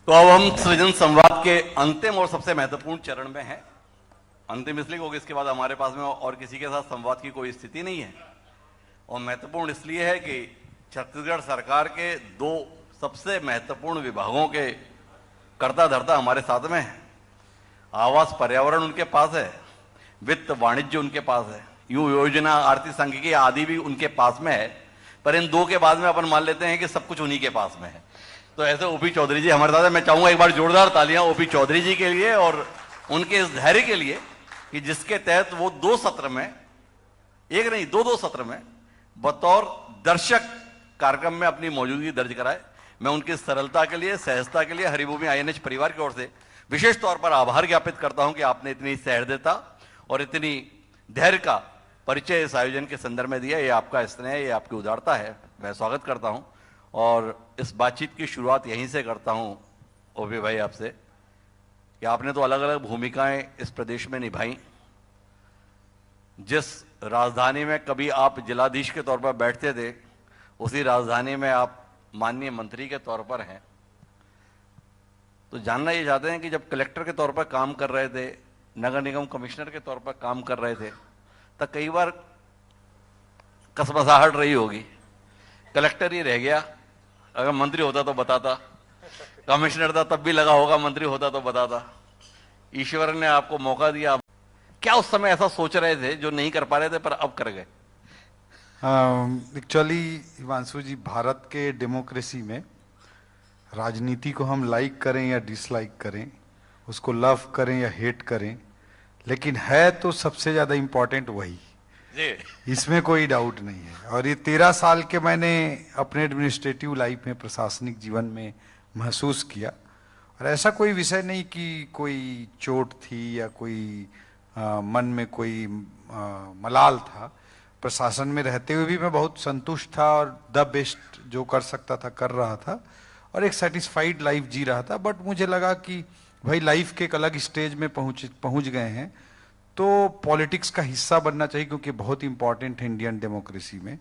तो अब हम सृजन संवाद के अंतिम और सबसे महत्वपूर्ण चरण में हैं। अंतिम इसलिए क्योंकि इसके बाद हमारे पास में और किसी के साथ संवाद की कोई स्थिति नहीं है, और महत्वपूर्ण इसलिए है कि छत्तीसगढ़ सरकार के दो सबसे महत्वपूर्ण विभागों के कर्ता धर्ता हमारे साथ में है। आवास पर्यावरण उनके पास है, वित्त वाणिज्य उनके पास है, यूं योजना आर्थिक सांख्यिकी आदि भी उनके पास में है। पर इन दो के बाद में अपन मान लेते हैं कि सब कुछ उन्हीं के पास में है। तो ऐसे ओपी चौधरी जी हमारे साथ है। मैं चाहूंगा एक बार जोरदार तालियां ओपी चौधरी जी के लिए और उनके इस धैर्य के लिए कि जिसके तहत वो दो सत्र में, एक नहीं दो सत्र में बतौर दर्शक कार्यक्रम में अपनी मौजूदगी दर्ज कराए। मैं उनकी सरलता के लिए, सहजता के लिए हरिभूमि आईएनएच परिवार की ओर से विशेष तौर पर आभार ज्ञापित करता हूं कि आपने इतनी सहृदयता और इतनी धैर्य का परिचय इस आयोजन के संदर्भ में दिया। ये आपका स्नेह, ये आपकी उदारता है। मैं स्वागत करता हूं और इस बातचीत की शुरुआत यहीं से करता हूं ओपी भाई आपसे कि आपने तो अलग अलग भूमिकाएं इस प्रदेश में निभाई। जिस राजधानी में कभी आप जिलाधीश के तौर पर बैठते थे, उसी राजधानी में आप माननीय मंत्री के तौर पर हैं। तो जानना ये चाहते हैं कि जब कलेक्टर के तौर पर काम कर रहे थे, नगर निगम कमिश्नर के तौर पर काम कर रहे थे, तब कई बार कसमसाहट रही होगी, कलेक्टर ही रह गया, अगर मंत्री होता तो बताता, कमिश्नर था तब भी लगा होगा मंत्री होता तो बताता। ईश्वर ने आपको मौका दिया, क्या उस समय ऐसा सोच रहे थे जो नहीं कर पा रहे थे पर अब कर गए? एक्चुअली हिमांशु जी, भारत के डेमोक्रेसी में राजनीति को हम लाइक करें या डिसलाइक करें, उसको लव करें या हेट करें, लेकिन है तो सबसे ज्यादा इंपॉर्टेंट वही, इसमें कोई डाउट नहीं है। और ये 13 साल के मैंने अपने एडमिनिस्ट्रेटिव लाइफ में, प्रशासनिक जीवन में महसूस किया। और ऐसा कोई विषय नहीं कि कोई चोट थी या कोई मन में कोई मलाल था। प्रशासन में रहते हुए भी मैं बहुत संतुष्ट था और द बेस्ट जो कर सकता था कर रहा था और एक सेटिस्फाइड लाइफ जी रहा था। बट मुझे लगा कि भाई लाइफ के एक अलग स्टेज में पहुंच गए हैं तो पॉलिटिक्स का हिस्सा बनना चाहिए, क्योंकि बहुत इंपॉर्टेंट है इंडियन डेमोक्रेसी में।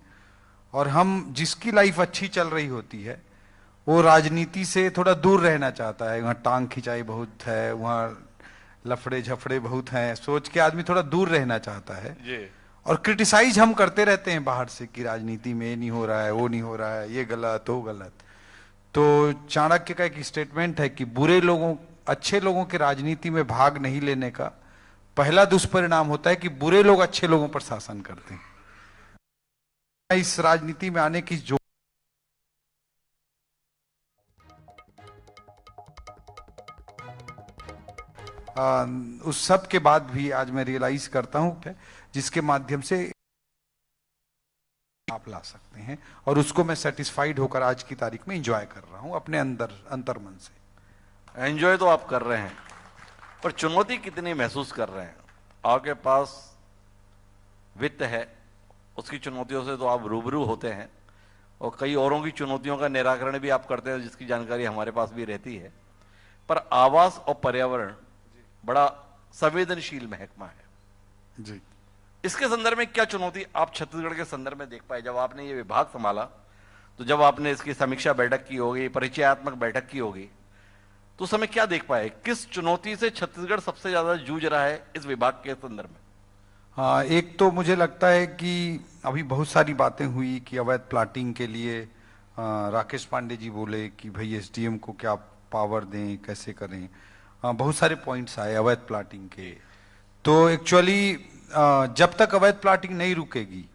और हम जिसकी लाइफ अच्छी चल रही होती है वो राजनीति से थोड़ा दूर रहना चाहता है। वहाँ टांग खिंचाई बहुत है, वहाँ लफड़े झफड़े बहुत हैं, सोच के आदमी थोड़ा दूर रहना चाहता है। और क्रिटिसाइज हम करते रहते हैं बाहर से कि राजनीति में ये नहीं हो रहा है, वो नहीं हो रहा है, ये गलत वो गलत। तो चाणक्य का एक स्टेटमेंट है कि बुरे लोगों, अच्छे लोगों के राजनीति में भाग नहीं लेने का पहला दुष्परिणाम होता है कि बुरे लोग अच्छे लोगों पर शासन करते हैं। इस राजनीति में आने की जो उस सब के बाद भी आज मैं रियलाइज करता हूं जिसके माध्यम से आप ला सकते हैं, और उसको मैं सेटिस्फाइड होकर आज की तारीख में एंजॉय कर रहा हूं अपने अंतर्मन से। एंजॉय तो आप कर रहे हैं, पर चुनौती कितनी महसूस कर रहे हैं? आपके पास वित्त है, उसकी चुनौतियों से तो आप रूबरू होते हैं, और कई औरों की चुनौतियों का निराकरण भी आप करते हैं जिसकी जानकारी हमारे पास भी रहती है। पर आवास और पर्यावरण बड़ा संवेदनशील महकमा है जी। इसके संदर्भ में क्या चुनौती आप छत्तीसगढ़ के संदर्भ में देख पाए जब आपने ये विभाग संभाला? तो जब आपने इसकी समीक्षा बैठक की होगी, परिचयात्मक बैठक की होगी, तो उस समय क्या देख पाए? किस चुनौती से छत्तीसगढ़ सबसे ज्यादा जूझ रहा है इस विभाग के संदर्भ में? हाँ, एक तो मुझे लगता है कि अभी बहुत सारी बातें हुई कि अवैध प्लाटिंग के लिए राकेश पांडे जी बोले कि भाई एसडीएम को क्या पावर दें, कैसे करें। बहुत सारे पॉइंट्स आए अवैध प्लाटिंग के। तो एक्चुअली जब तक अवैध प्लाटिंग नहीं रुकेगी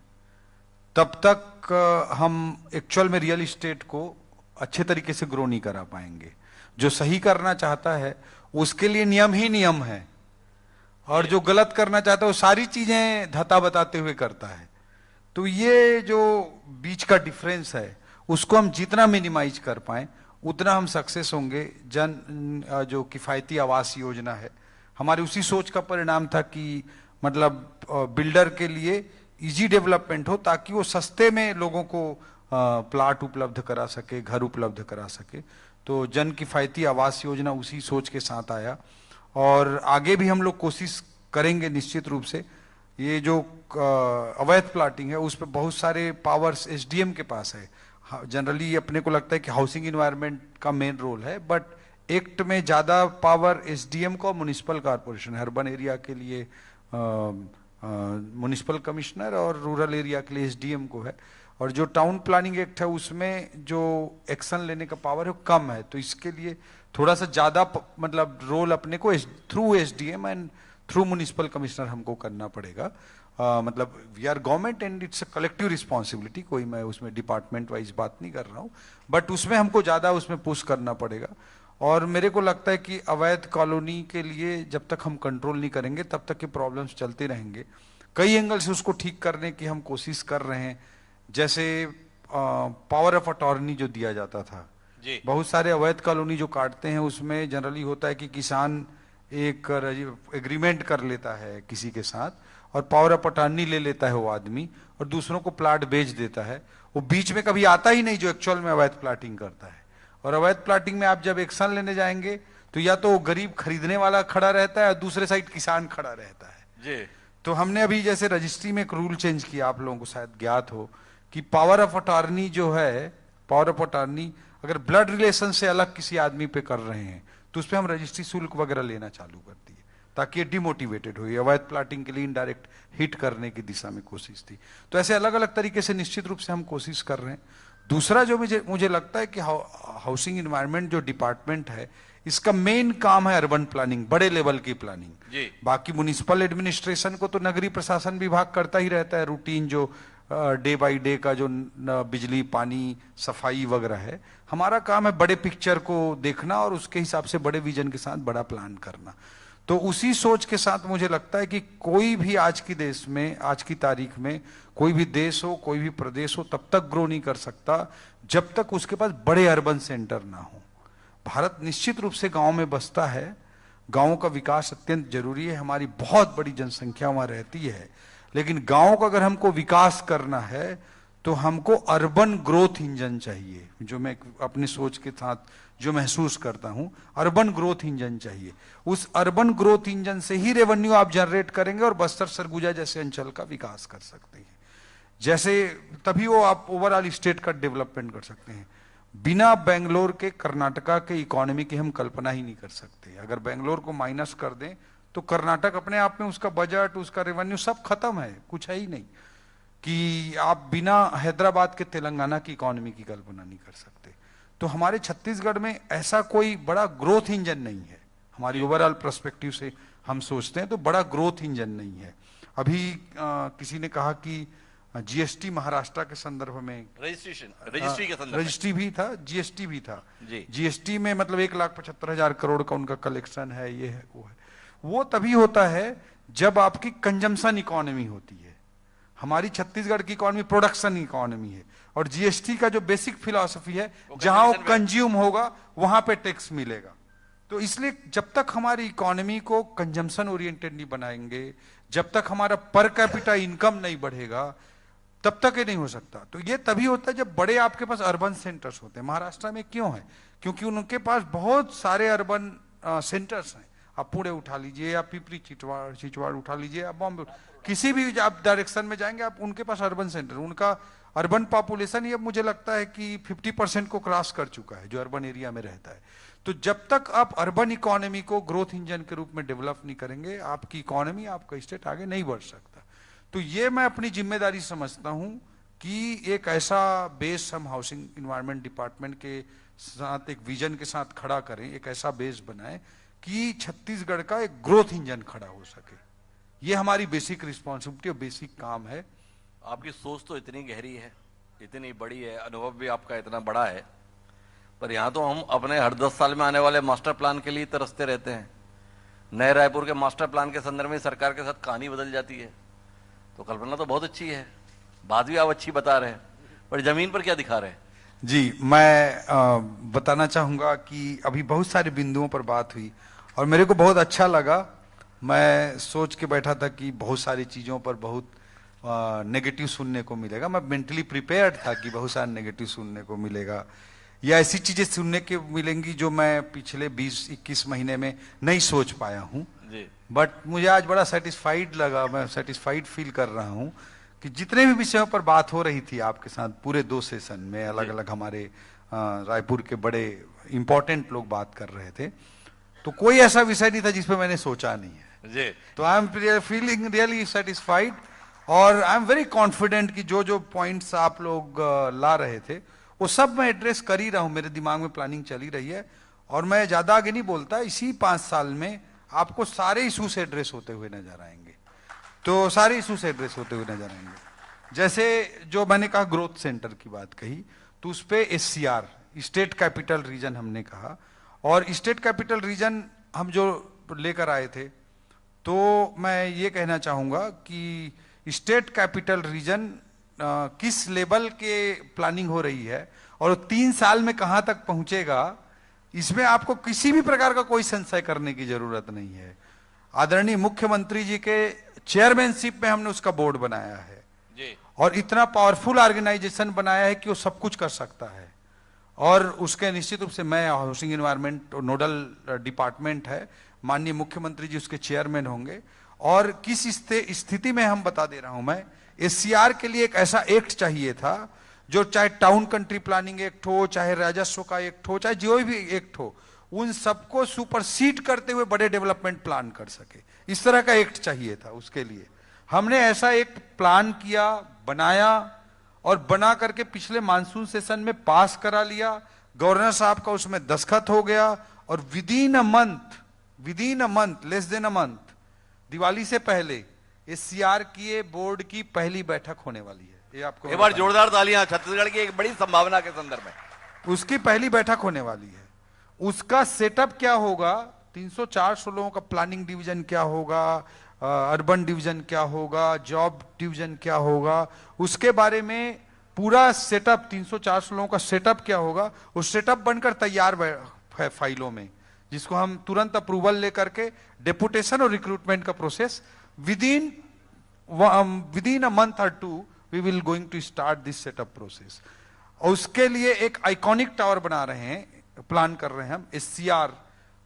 तब तक हम एक्चुअल में रियल इस्टेट को अच्छे तरीके से ग्रो नहीं करा पाएंगे। जो सही करना चाहता है उसके लिए नियम ही नियम है, और जो गलत करना चाहता है वो सारी चीजें धता बताते हुए करता है। तो ये जो बीच का डिफरेंस है उसको हम जितना मिनिमाइज कर पाए उतना हम सक्सेस होंगे। जो किफायती आवास योजना है, हमारी उसी सोच का परिणाम था कि मतलब बिल्डर के लिए इजी डेवलपमेंट हो ताकि वो सस्ते में लोगों को प्लाट उपलब्ध करा सके, घर उपलब्ध करा सके। तो जन किफायती आवास योजना उसी सोच के साथ आया, और आगे भी हम लोग कोशिश करेंगे निश्चित रूप से। ये जो अवैध प्लाटिंग है उस पर बहुत सारे पावर्स एसडीएम के पास है। जनरली अपने को लगता है कि हाउसिंग इन्वायरमेंट का मेन रोल है, बट एक्ट में ज्यादा पावर एसडीएम को, म्युनिसिपल कॉर्पोरेशन, अर्बन एरिया के लिए म्युनिसिपल कमिश्नर और रूरल एरिया के लिए एसडीएम को है। और जो टाउन प्लानिंग एक्ट है उसमें जो एक्शन लेने का पावर है वो कम है। तो इसके लिए थोड़ा सा ज्यादा मतलब रोल अपने को through SDM and through municipal commissioner हमको करना पड़ेगा। मतलब we are government and it's a collective responsibility, कोई मैं उसमें डिपार्टमेंट वाइज बात नहीं कर रहा हूँ, बट उसमें हमको ज्यादा उसमें पुश करना पड़ेगा। और मेरे को लगता है कि अवैध कॉलोनी के लिए जब तक हम कंट्रोल नहीं करेंगे तब तक के प्रॉब्लम्स चलते रहेंगे। कई एंगल से उसको ठीक करने की हम कोशिश कर रहे हैं। जैसे पावर ऑफ अटॉर्नी जो दिया जाता था जी। बहुत सारे अवैध कॉलोनी जो काटते हैं उसमें जनरली होता है कि किसान एक एग्रीमेंट कर लेता है किसी के साथ और पावर ऑफ अटॉर्नी ले लेता है वो आदमी और दूसरों को प्लाट बेच देता है। वो बीच में कभी आता ही नहीं जो एक्चुअल में अवैध प्लाटिंग करता है। और अवैध प्लाटिंग में आप जब एक्शन लेने जाएंगे तो या तो गरीब खरीदने वाला खड़ा रहता है और दूसरे साइड किसान खड़ा रहता है जी। तो हमने अभी जैसे रजिस्ट्री में एक रूल चेंज किया, आप लोगों को शायद ज्ञात हो कि पावर ऑफ अटॉर्नी जो है, पावर ऑफ अटॉर्नी अगर ब्लड रिलेशन से अलग किसी आदमी पे कर रहे हैं तो उस पर हम रजिस्ट्री शुल्क वगैरह लेना चालू कर दिए ताकि ये डिमोटिवेटेड हो। ये अवैध प्लाटिंग के लिए इनडायरेक्ट हिट करने की दिशा में कोशिश थी। तो ऐसे अलग अलग तरीके से निश्चित रूप से हम कोशिश कर रहे हैं। दूसरा जो मुझे लगता है कि हाउसिंग इन्वायरमेंट जो डिपार्टमेंट है इसका मेन काम है अर्बन प्लानिंग, बड़े लेवल की प्लानिंग जी। बाकी म्युनिसिपल एडमिनिस्ट्रेशन को तो नगरीय प्रशासन विभाग करता ही रहता है, रूटीन जो डे बाय डे का जो बिजली पानी सफाई वगैरह है। हमारा काम है बड़े पिक्चर को देखना और उसके हिसाब से बड़े विजन के साथ बड़ा प्लान करना। तो उसी सोच के साथ मुझे लगता है कि कोई भी आज की देश में, आज की तारीख में कोई भी देश हो, कोई भी प्रदेश हो तब तक ग्रो नहीं कर सकता जब तक उसके पास बड़े अर्बन सेंटर ना हो। भारत निश्चित रूप से गांव में बसता है, गांवों का विकास अत्यंत जरूरी है, हमारी बहुत बड़ी जनसंख्या वहां रहती है, लेकिन गांव का अगर हमको विकास करना है तो हमको अर्बन ग्रोथ इंजन चाहिए। जो मैं अपनी सोच के साथ जो महसूस करता हूं, अर्बन ग्रोथ इंजन चाहिए। उस अर्बन ग्रोथ इंजन से ही रेवेन्यू आप जनरेट करेंगे और बस्तर सरगुजा जैसे अंचल का विकास कर सकते हैं। जैसे तभी वो आप ओवरऑल स्टेट का डेवलपमेंट कर सकते हैं। बिना बेंगलोर के कर्नाटका के इकोनॉमी की हम कल्पना ही नहीं कर सकते। अगर बेंगलोर को माइनस कर दें तो कर्नाटक अपने आप में उसका बजट, उसका रेवेन्यू सब खत्म है, कुछ है ही नहीं। कि आप बिना हैदराबाद के तेलंगाना की इकोनॉमी की कल्पना नहीं कर सकते। तो हमारे छत्तीसगढ़ में ऐसा कोई बड़ा ग्रोथ इंजन नहीं है। हमारी ओवरऑल पर्सपेक्टिव से हम सोचते हैं तो बड़ा ग्रोथ इंजन नहीं है। अभी किसी ने कहा कि जीएसटी महाराष्ट्र के संदर्भ में रजिस्ट्री के संदर्भ रजिस्ट्री भी था, जीएसटी भी था। जीएसटी में मतलब 1,75,000 करोड़ का उनका कलेक्शन है, ये है वो है। वो तभी होता है जब आपकी कंजम्पशन इकोनॉमी होती है। हमारी छत्तीसगढ़ की इकोनॉमी प्रोडक्शन इकोनॉमी है और जीएसटी का जो बेसिक फिलॉसफी है जहां वो कंज्यूम होगा वहां पे टैक्स मिलेगा। तो इसलिए जब तक हमारी इकोनॉमी को कंजम्पशन ओरिएंटेड नहीं बनाएंगे, जब तक हमारा पर कैपिटा इनकम नहीं बढ़ेगा, तब तक ये नहीं हो सकता। तो ये तभी होता है जब बड़े आपके पास अर्बन सेंटर्स होते हैं। महाराष्ट्र में क्यों है? क्योंकि उनके पास बहुत सारे अर्बन सेंटर्स हैं। आप पुणे उठा लीजिए, आप पिपरी चिचवाड़ उठा लीजिए, आप बॉम्बे, किसी भी आप डायरेक्शन में जाएंगे आप उनके पास अर्बन सेंटर, उनका अर्बन पॉपुलेशन ये मुझे लगता है कि 50% को क्रॉस कर चुका है जो अर्बन एरिया में रहता है। तो जब तक आप अर्बन इकोनॉमी को ग्रोथ इंजन के रूप में डेवलप नहीं करेंगे, आपकी इकोनॉमी, आपका स्टेट आगे नहीं बढ़ सकता। तो ये मैं अपनी जिम्मेदारी समझता हूं कि एक ऐसा बेस हम हाउसिंग इन्वायरमेंट डिपार्टमेंट के साथ एक विजन के साथ खड़ा करें, एक ऐसा बेस बनाएं कि छत्तीसगढ़ का एक ग्रोथ इंजन खड़ा हो सके। ये हमारी बेसिक रिस्पॉन्सिबिलिटी और बेसिक काम है। आपकी सोच तो इतनी गहरी है, इतनी बड़ी है, अनुभव भी आपका इतना बड़ा है, पर यहाँ तो हम अपने हर 10 साल में आने वाले मास्टर प्लान के लिए तरसते रहते हैं। नए रायपुर के मास्टर प्लान के संदर्भ में सरकार के साथ कहानी बदल जाती है। तो कल्पना तो बहुत अच्छी है, बात भी आप अच्छी बता रहे हैं, पर जमीन पर क्या दिखा रहे हैं? जी, मैं बताना चाहूंगा कि अभी बहुत सारे बिंदुओं पर बात हुई और मेरे को बहुत अच्छा लगा। मैं सोच के बैठा था कि बहुत सारी चीज़ों पर बहुत नेगेटिव सुनने को मिलेगा। मैं मेंटली प्रिपेयर्ड था कि बहुत सारा नेगेटिव सुनने को मिलेगा या ऐसी चीज़ें सुनने के मिलेंगी जो मैं पिछले 20-21 महीने में नहीं सोच पाया हूँ। बट मुझे आज बड़ा सेटिस्फाइड लगा, मैं सेटिस्फाइड फील कर रहा हूँ कि जितने भी विषयों पर बात हो रही थी आपके साथ पूरे 2 सेशन में, अलग अलग हमारे रायपुर के बड़े इम्पोर्टेंट लोग बात कर रहे थे, तो कोई ऐसा विषय नहीं था जिस पे मैंने सोचा नहीं है जी। तो I am feeling really satisfied और आई एम वेरी कॉन्फिडेंट कि जो जो पॉइंट्स आप लोग ला रहे थे वो सब मैं एड्रेस कर ही रहा हूं, मेरे दिमाग में प्लानिंग चली रही है और मैं ज्यादा आगे नहीं बोलता, इसी 5 साल में आपको सारे इशू से एड्रेस होते हुए नजर आएंगे। तो सारे इशू से एड्रेस होते हुए नजर आएंगे। जैसे जो मैंने कहा ग्रोथ सेंटर की बात कही, तो उस पे SCR स्टेट कैपिटल रीजन हमने कहा, और स्टेट कैपिटल रीजन हम जो लेकर आए थे, तो मैं ये कहना चाहूंगा कि स्टेट कैपिटल रीजन किस लेवल के प्लानिंग हो रही है और 3 साल में कहां तक पहुंचेगा, इसमें आपको किसी भी प्रकार का कोई संशय करने की जरूरत नहीं है। आदरणीय मुख्यमंत्री जी के चेयरमैनशिप में हमने उसका बोर्ड बनाया है जी। और इतना पावरफुल ऑर्गेनाइजेशन बनाया है कि वो सब कुछ कर सकता है। और उसके निश्चित रूप से मैं हाउसिंग एनवायरनमेंट नोडल डिपार्टमेंट है, माननीय मुख्यमंत्री जी उसके चेयरमैन होंगे। और किस स्थिति में हम बता दे रहा हूं मैं, SCR के लिए एक ऐसा एक्ट चाहिए था जो चाहे टाउन कंट्री प्लानिंग एक्ट हो, चाहे राजस्व का एक्ट हो, चाहे जो भी एक्ट हो, उन सबको सुपरसीड करते हुए बड़े डेवलपमेंट प्लान कर सके, इस तरह का एक्ट चाहिए था। उसके लिए हमने ऐसा एक्ट प्लान किया, बनाया और बना करके पिछले मानसून सेशन में पास करा लिया। गवर्नर साहब का उसमें दस्तखत हो गया और within a month, less than a month, Diwali से पहले SCR की बोर्ड की पहली बैठक होने वाली है। ये आपको एक बार जोरदार तालियां छत्तीसगढ़ की एक बड़ी संभावना के संदर्भ में। उसकी पहली बैठक होने वाली है। उसका सेटअप क्या होगा, 300-400 लोगों का प्लानिंग डिवीजन क्या होगा, अर्बन डिवीजन क्या होगा, जॉब डिवीजन क्या होगा, उसके बारे में पूरा सेटअप, 300-400 लोगों का सेटअप क्या होगा, उस सेटअप बनकर तैयार है फाइलों में, जिसको हम तुरंत अप्रूवल लेकर के डेपुटेशन और रिक्रूटमेंट का प्रोसेस विदिन अ मंथ और 2 we will going to start this setup process. और उसके लिए एक आइकॉनिक टावर बना रहे हैं, प्लान कर रहे हैं हम, SCR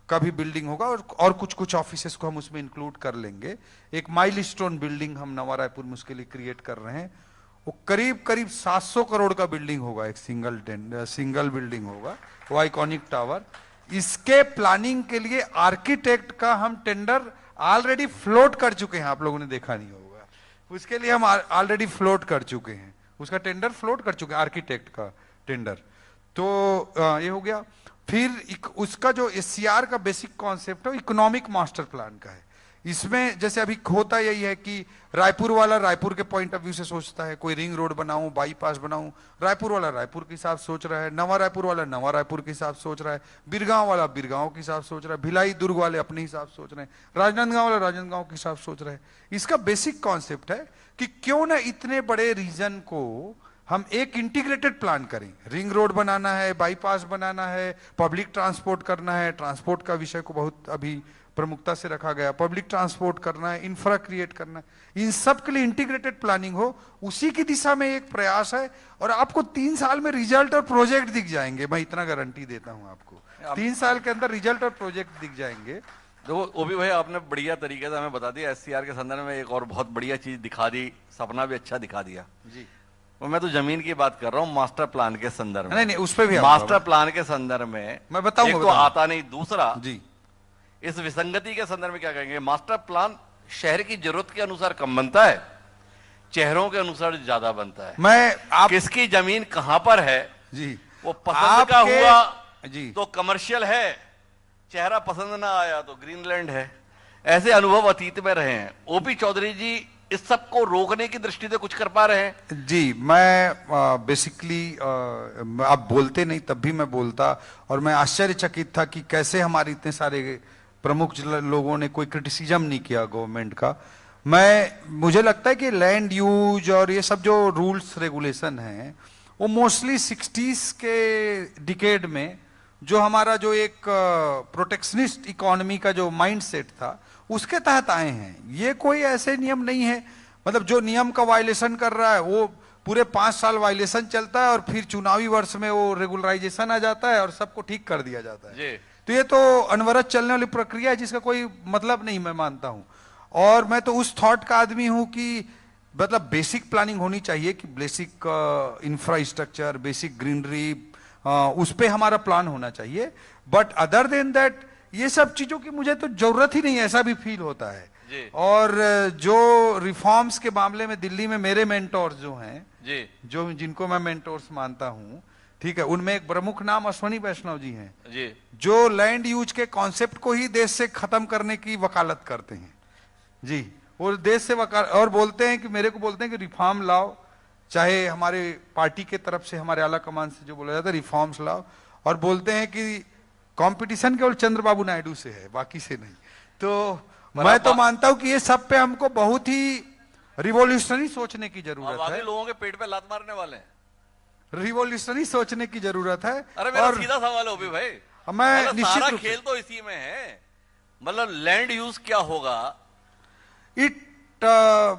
का भी बिल्डिंग होगा और कुछ ऑफिसेस को हम उसमें इंक्लूड कर लेंगे। एक माइलस्टोन बिल्डिंग हम नवा रायपुर में उसके लिए क्रिएट कर रहे हैं। वो करीब 700 करोड़ का बिल्डिंग होगा, एक सिंगल बिल्डिंग होगा वो आइकॉनिक टावर। इसके प्लानिंग के लिए आर्किटेक्ट का हम टेंडर ऑलरेडी फ्लोट कर चुके हैं, आप लोगों ने देखा नहीं होगा, उसके लिए हम ऑलरेडी फ्लोट कर चुके हैं, उसका टेंडर फ्लोट कर चुके हैं, आर्किटेक्ट का टेंडर। तो ये हो गया। फिर उसका जो SCR का बेसिक कॉन्सेप्ट है इकोनॉमिक मास्टर प्लान का है। इसमें जैसे अभी होता यही है कि रायपुर वाला रायपुर के पॉइंट ऑफ व्यू से सोचता है, कोई रिंग रोड बनाऊं, बाईपास बनाऊं, रायपुर वाला रायपुर के हिसाब सोच रहा है, नवा रायपुर वाला नवा रायपुर के हिसाब सोच रहा है, बिरगांव वाला बिरगांव के हिसाब सोच रहा है, भिलाई दुर्ग वाले अपने हिसाब सोच रहे हैं, राजनांदगांव वाला राजनांदगांव के हिसाब सोच रहे हैं। इसका बेसिक कॉन्सेप्ट है कि क्यों ना इतने बड़े रीजन को हम एक इंटीग्रेटेड प्लान करें। रिंग रोड बनाना है, बाईपास बनाना है, पब्लिक ट्रांसपोर्ट करना है, ट्रांसपोर्ट का विषय को बहुत अभी प्रमुखता से रखा गया, पब्लिक ट्रांसपोर्ट करना है, इंफ्रा क्रिएट करना है, इन सब के लिए इंटीग्रेटेड प्लानिंग हो, उसी की दिशा में एक प्रयास है। और आपको 3 साल में रिजल्ट और प्रोजेक्ट दिख जाएंगे, मैं इतना गारंटी देता हूं आपको, 3 साल के अंदर रिजल्ट और प्रोजेक्ट दिख जाएंगे। तो वो भी भाई आपने बढ़िया तरीके से हमें बता दिया। SCR के संदर्भ में एक और बहुत बढ़िया चीज दिखा दी, सपना भी अच्छा दिखा दिया जी। और मैं तो जमीन की बात कर रहा हूँ, मास्टर प्लान के संदर्भ में। नहीं, उस पर भी मास्टर प्लान के संदर्भ में मैं बताऊंगा, एक तो आता नहीं, दूसरा जी इस विसंगति के संदर्भ में क्या कहेंगे। मास्टर प्लान शहर की जरूरत के अनुसार कम बनता है, चेहरों के अनुसार ज्यादा बनता है। किसकी जमीन कहां पर है जी, वो पसंद का हुआ जी तो कमर्शियल है, चेहरा पसंद ना आया तो ग्रीनलैंड है। ऐसे अनुभव अतीत में रहे हैं। OP चौधरी जी इस सब को रोकने की दृष्टि से कुछ कर पा रहे हैं? जी, मैं बेसिकली आप बोलते नहीं तब भी मैं बोलता, और मैं आश्चर्यचकित था कि कैसे हमारे इतने सारे प्रमुख लोगों ने कोई क्रिटिसिज्म नहीं किया गवर्नमेंट का। मुझे लगता है कि लैंड यूज और ये सब जो रूल्स रेगुलेशन हैं वो मोस्टली 60s के डिकेड में जो हमारा जो एक प्रोटेक्शनिस्ट इकोनॉमी का जो माइंडसेट था उसके तहत आए हैं। ये कोई ऐसे नियम नहीं है, मतलब जो नियम का वायलेशन कर रहा है वो पूरे 5 साल वायलेशन चलता है और फिर चुनावी वर्ष में वो रेगुलराइजेशन आ जाता है और सबको ठीक कर दिया जाता है जी। तो ये तो अनवरत चलने वाली प्रक्रिया है जिसका कोई मतलब नहीं, मैं मानता हूं। और मैं तो उस थॉट का आदमी हूं कि मतलब बेसिक प्लानिंग होनी चाहिए कि बेसिक इंफ्रास्ट्रक्चर, बेसिक ग्रीनरी, उस पे हमारा प्लान होना चाहिए। बट अदर देन दैट ये सब चीजों की मुझे तो जरूरत ही नहीं है, ऐसा भी फील होता है। जी। और जो रिफॉर्म्स के मामले में दिल्ली में मेरे मेंटोर्स जो हैं, जी। जो जिनको मैं मेंटोर्स मानता हूं, ठीक है, उनमें एक प्रमुख नाम अश्वनी वैष्णव जी हैं, जी। जो लैंड यूज के कॉन्सेप्ट को ही देश से खत्म करने की वकालत करते हैं। जी, वो देश से और बोलते हैं कि मेरे को बोलते हैं कि रिफॉर्म लाओ, चाहे हमारे पार्टी के तरफ से, हमारे आला कमान से जो बोला जाता है रिफॉर्म्स लाओ, और बोलते हैं कि कंपटीशन केवल चंद्रबाबू नायडू से है, बाकी से नहीं। तो मैं तो मानता हूं कि ये सब पे हमको बहुत ही रिवॉल्यूशनरी सोचने की जरूरत है। बाकी लोगों के पेट पे लात मारने वाले हैं। रिवॉल्यूशनरी सोचने की जरूरत है। अरे मेरा सीधा सवाल है भाई, मैं निश्चित सारा रूप खेल तो इसी में है। मतलब लैंड यूज क्या होगा,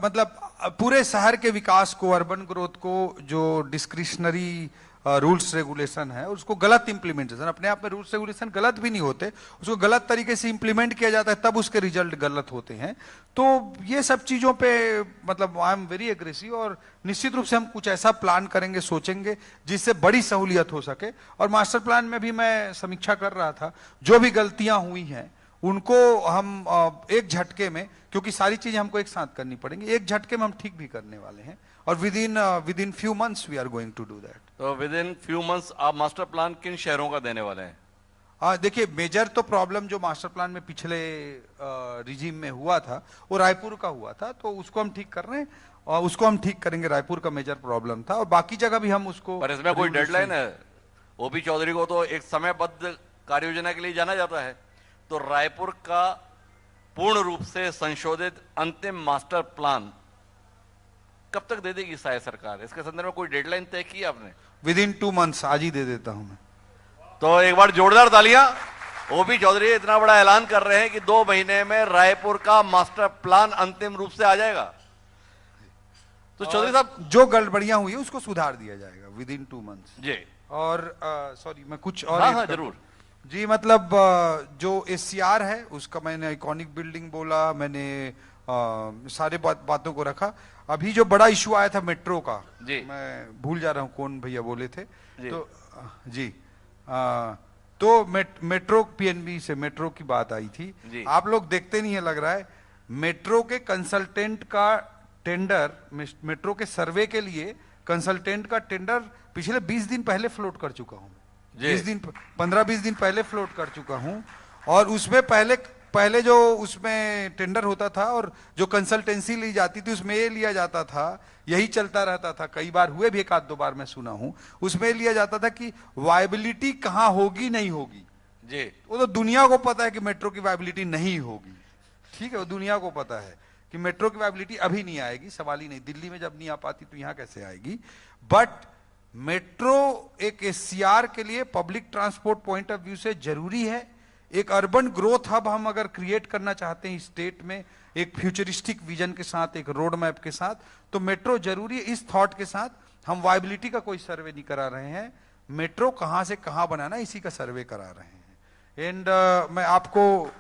मतलब पूरे शहर के विकास को, अर्बन ग्रोथ को, जो डिस्क्रिशनरी रूल्स रेगुलेशन है उसको गलत इंप्लीमेंटेशन, अपने आप में रूल्स रेगुलेशन गलत भी नहीं होते, उसको गलत तरीके से इंप्लीमेंट किया जाता है तब उसके रिजल्ट गलत होते हैं। तो ये सब चीजों पे मतलब आई एम वेरी एग्रेसिव, और निश्चित रूप से हम कुछ ऐसा प्लान करेंगे, सोचेंगे जिससे बड़ी सहूलियत हो सके। और मास्टर प्लान में भी मैं समीक्षा कर रहा था, जो भी गलतियां हुई हैं उनको हम एक झटके में, क्योंकि सारी चीजें हमको एक साथ करनी पड़ेंगी, एक झटके में हम ठीक भी करने वाले हैं। और within few months we are going to do that. तो विद इन फ्यू मंथ्स आप मास्टर प्लान किन शहरों का देने वाले हैं? देखिए, मेजर तो प्रॉब्लम जो मास्टर प्लान में पिछले रिजीम में हुआ था वो रायपुर का हुआ था, तो उसको हम ठीक कर रहे हैं, और उसको हम ठीक करेंगे। रायपुर का मेजर प्रॉब्लम था, और बाकी जगह भी हम उसको। पर इसमें कोई डेडलाइन है? ओपी चौधरी को तो एक समयबद्ध कार्य योजना के लिए जाना जाता है, तो रायपुर का पूर्ण रूप से संशोधित अंतिम मास्टर प्लान कब तक दे देगी शायद सरकार? इसके संदर्भ में कोई डेडलाइन तय की आपने? विद इन 2 मंथ्स, आज ही दे देता हूं मैं। तो एक बार जोरदार तालियां। ओपी चौधरी इतना बड़ा ऐलान कर रहे हैं कि 2 महीने में रायपुर का मास्टर प्लान अंतिम रूप से आ जाएगा। तो चौधरी साहब, जो गड़बड़ियां हुई उसको सुधार दिया जाएगा विद इन 2 मंथ्स जी। और सॉरी, मैं कुछ और हाँ जरूर जी। मतलब जो एससीआर है उसका मैंने आइकॉनिक बिल्डिंग बोला, मैंने सारे बातों को रखा। अभी जो बड़ा इशू आया था मेट्रो का, जी, मैं भूल जा रहा हूं कौन भैया बोले थे जी। तो जी, तो मेट्रो पीएनबी से मेट्रो की बात आई थी। आप लोग देखते नहीं है, लग रहा है मेट्रो के कंसल्टेंट का टेंडर, मेट्रो के सर्वे के लिए कंसल्टेंट का टेंडर पिछले 20 दिन पहले फ्लोट कर चुका हूं। 15-20 दिन पहले फ्लोट कर चुका हूं। और उसमें पहले जो उसमें टेंडर होता था और जो कंसल्टेंसी ली जाती थी उसमें ये लिया जाता था, यही चलता रहता था, कई बार हुए भी, 1-2 बार मैं सुना हूं, उसमें लिया जाता था कि वायबिलिटी कहां होगी नहीं होगी जी। वो तो दुनिया को पता है कि मेट्रो की वायबिलिटी नहीं होगी, ठीक है, वो दुनिया को पता है कि मेट्रो की वायबिलिटी अभी नहीं आएगी, सवाल ही नहीं। दिल्ली में जब नहीं आ पाती तो यहां कैसे आएगी? बट मेट्रो एक एससीआर के लिए public transport point of view से जरूरी है। एक अर्बन ग्रोथ हब हम अगर क्रिएट करना चाहते हैं स्टेट में, एक फ्यूचरिस्टिक विजन के साथ, एक रोड मैप के साथ, तो मेट्रो जरूरी है। इस थॉट के साथ हम वायबिलिटी का कोई सर्वे नहीं करा रहे हैं, मेट्रो कहां से कहां बनाना इसी का सर्वे करा रहे हैं। एंड मैं आपको,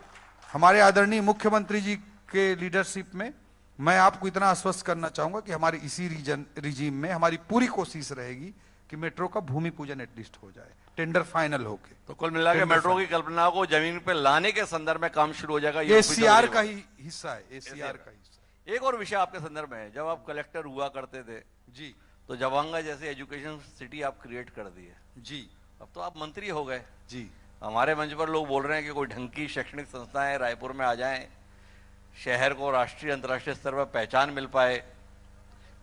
हमारे आदरणीय मुख्यमंत्री जी के लीडरशिप में मैं आपको इतना आश्वस्त करना चाहूंगा कि हमारे इसी रिजीम में हमारी पूरी कोशिश रहेगी कि मेट्रो का भूमि पूजन एटलीस्ट हो जाए, टेंडर फाइनल होके। तो कुल मिलाकर मेट्रो की कल्पना को जमीन पे लाने के संदर्भ में काम शुरू हो जाएगा। ये एससीआर का ही हिस्सा है, एससीआर का हिस्सा। एक और विषय आपके संदर्भ में है, जब आप कलेक्टर हुआ करते थे जी, तो जवांगा जैसे एजुकेशन सिटी आप क्रिएट कर दिए जी, अब तो आप मंत्री हो गए जी। हमारे मंच पर लोग बोल रहे हैं कि कोई ढंग की शैक्षणिक संस्थाएं रायपुर में आ जाएं, शहर को राष्ट्रीय अंतर्राष्ट्रीय स्तर पर पहचान मिल पाए।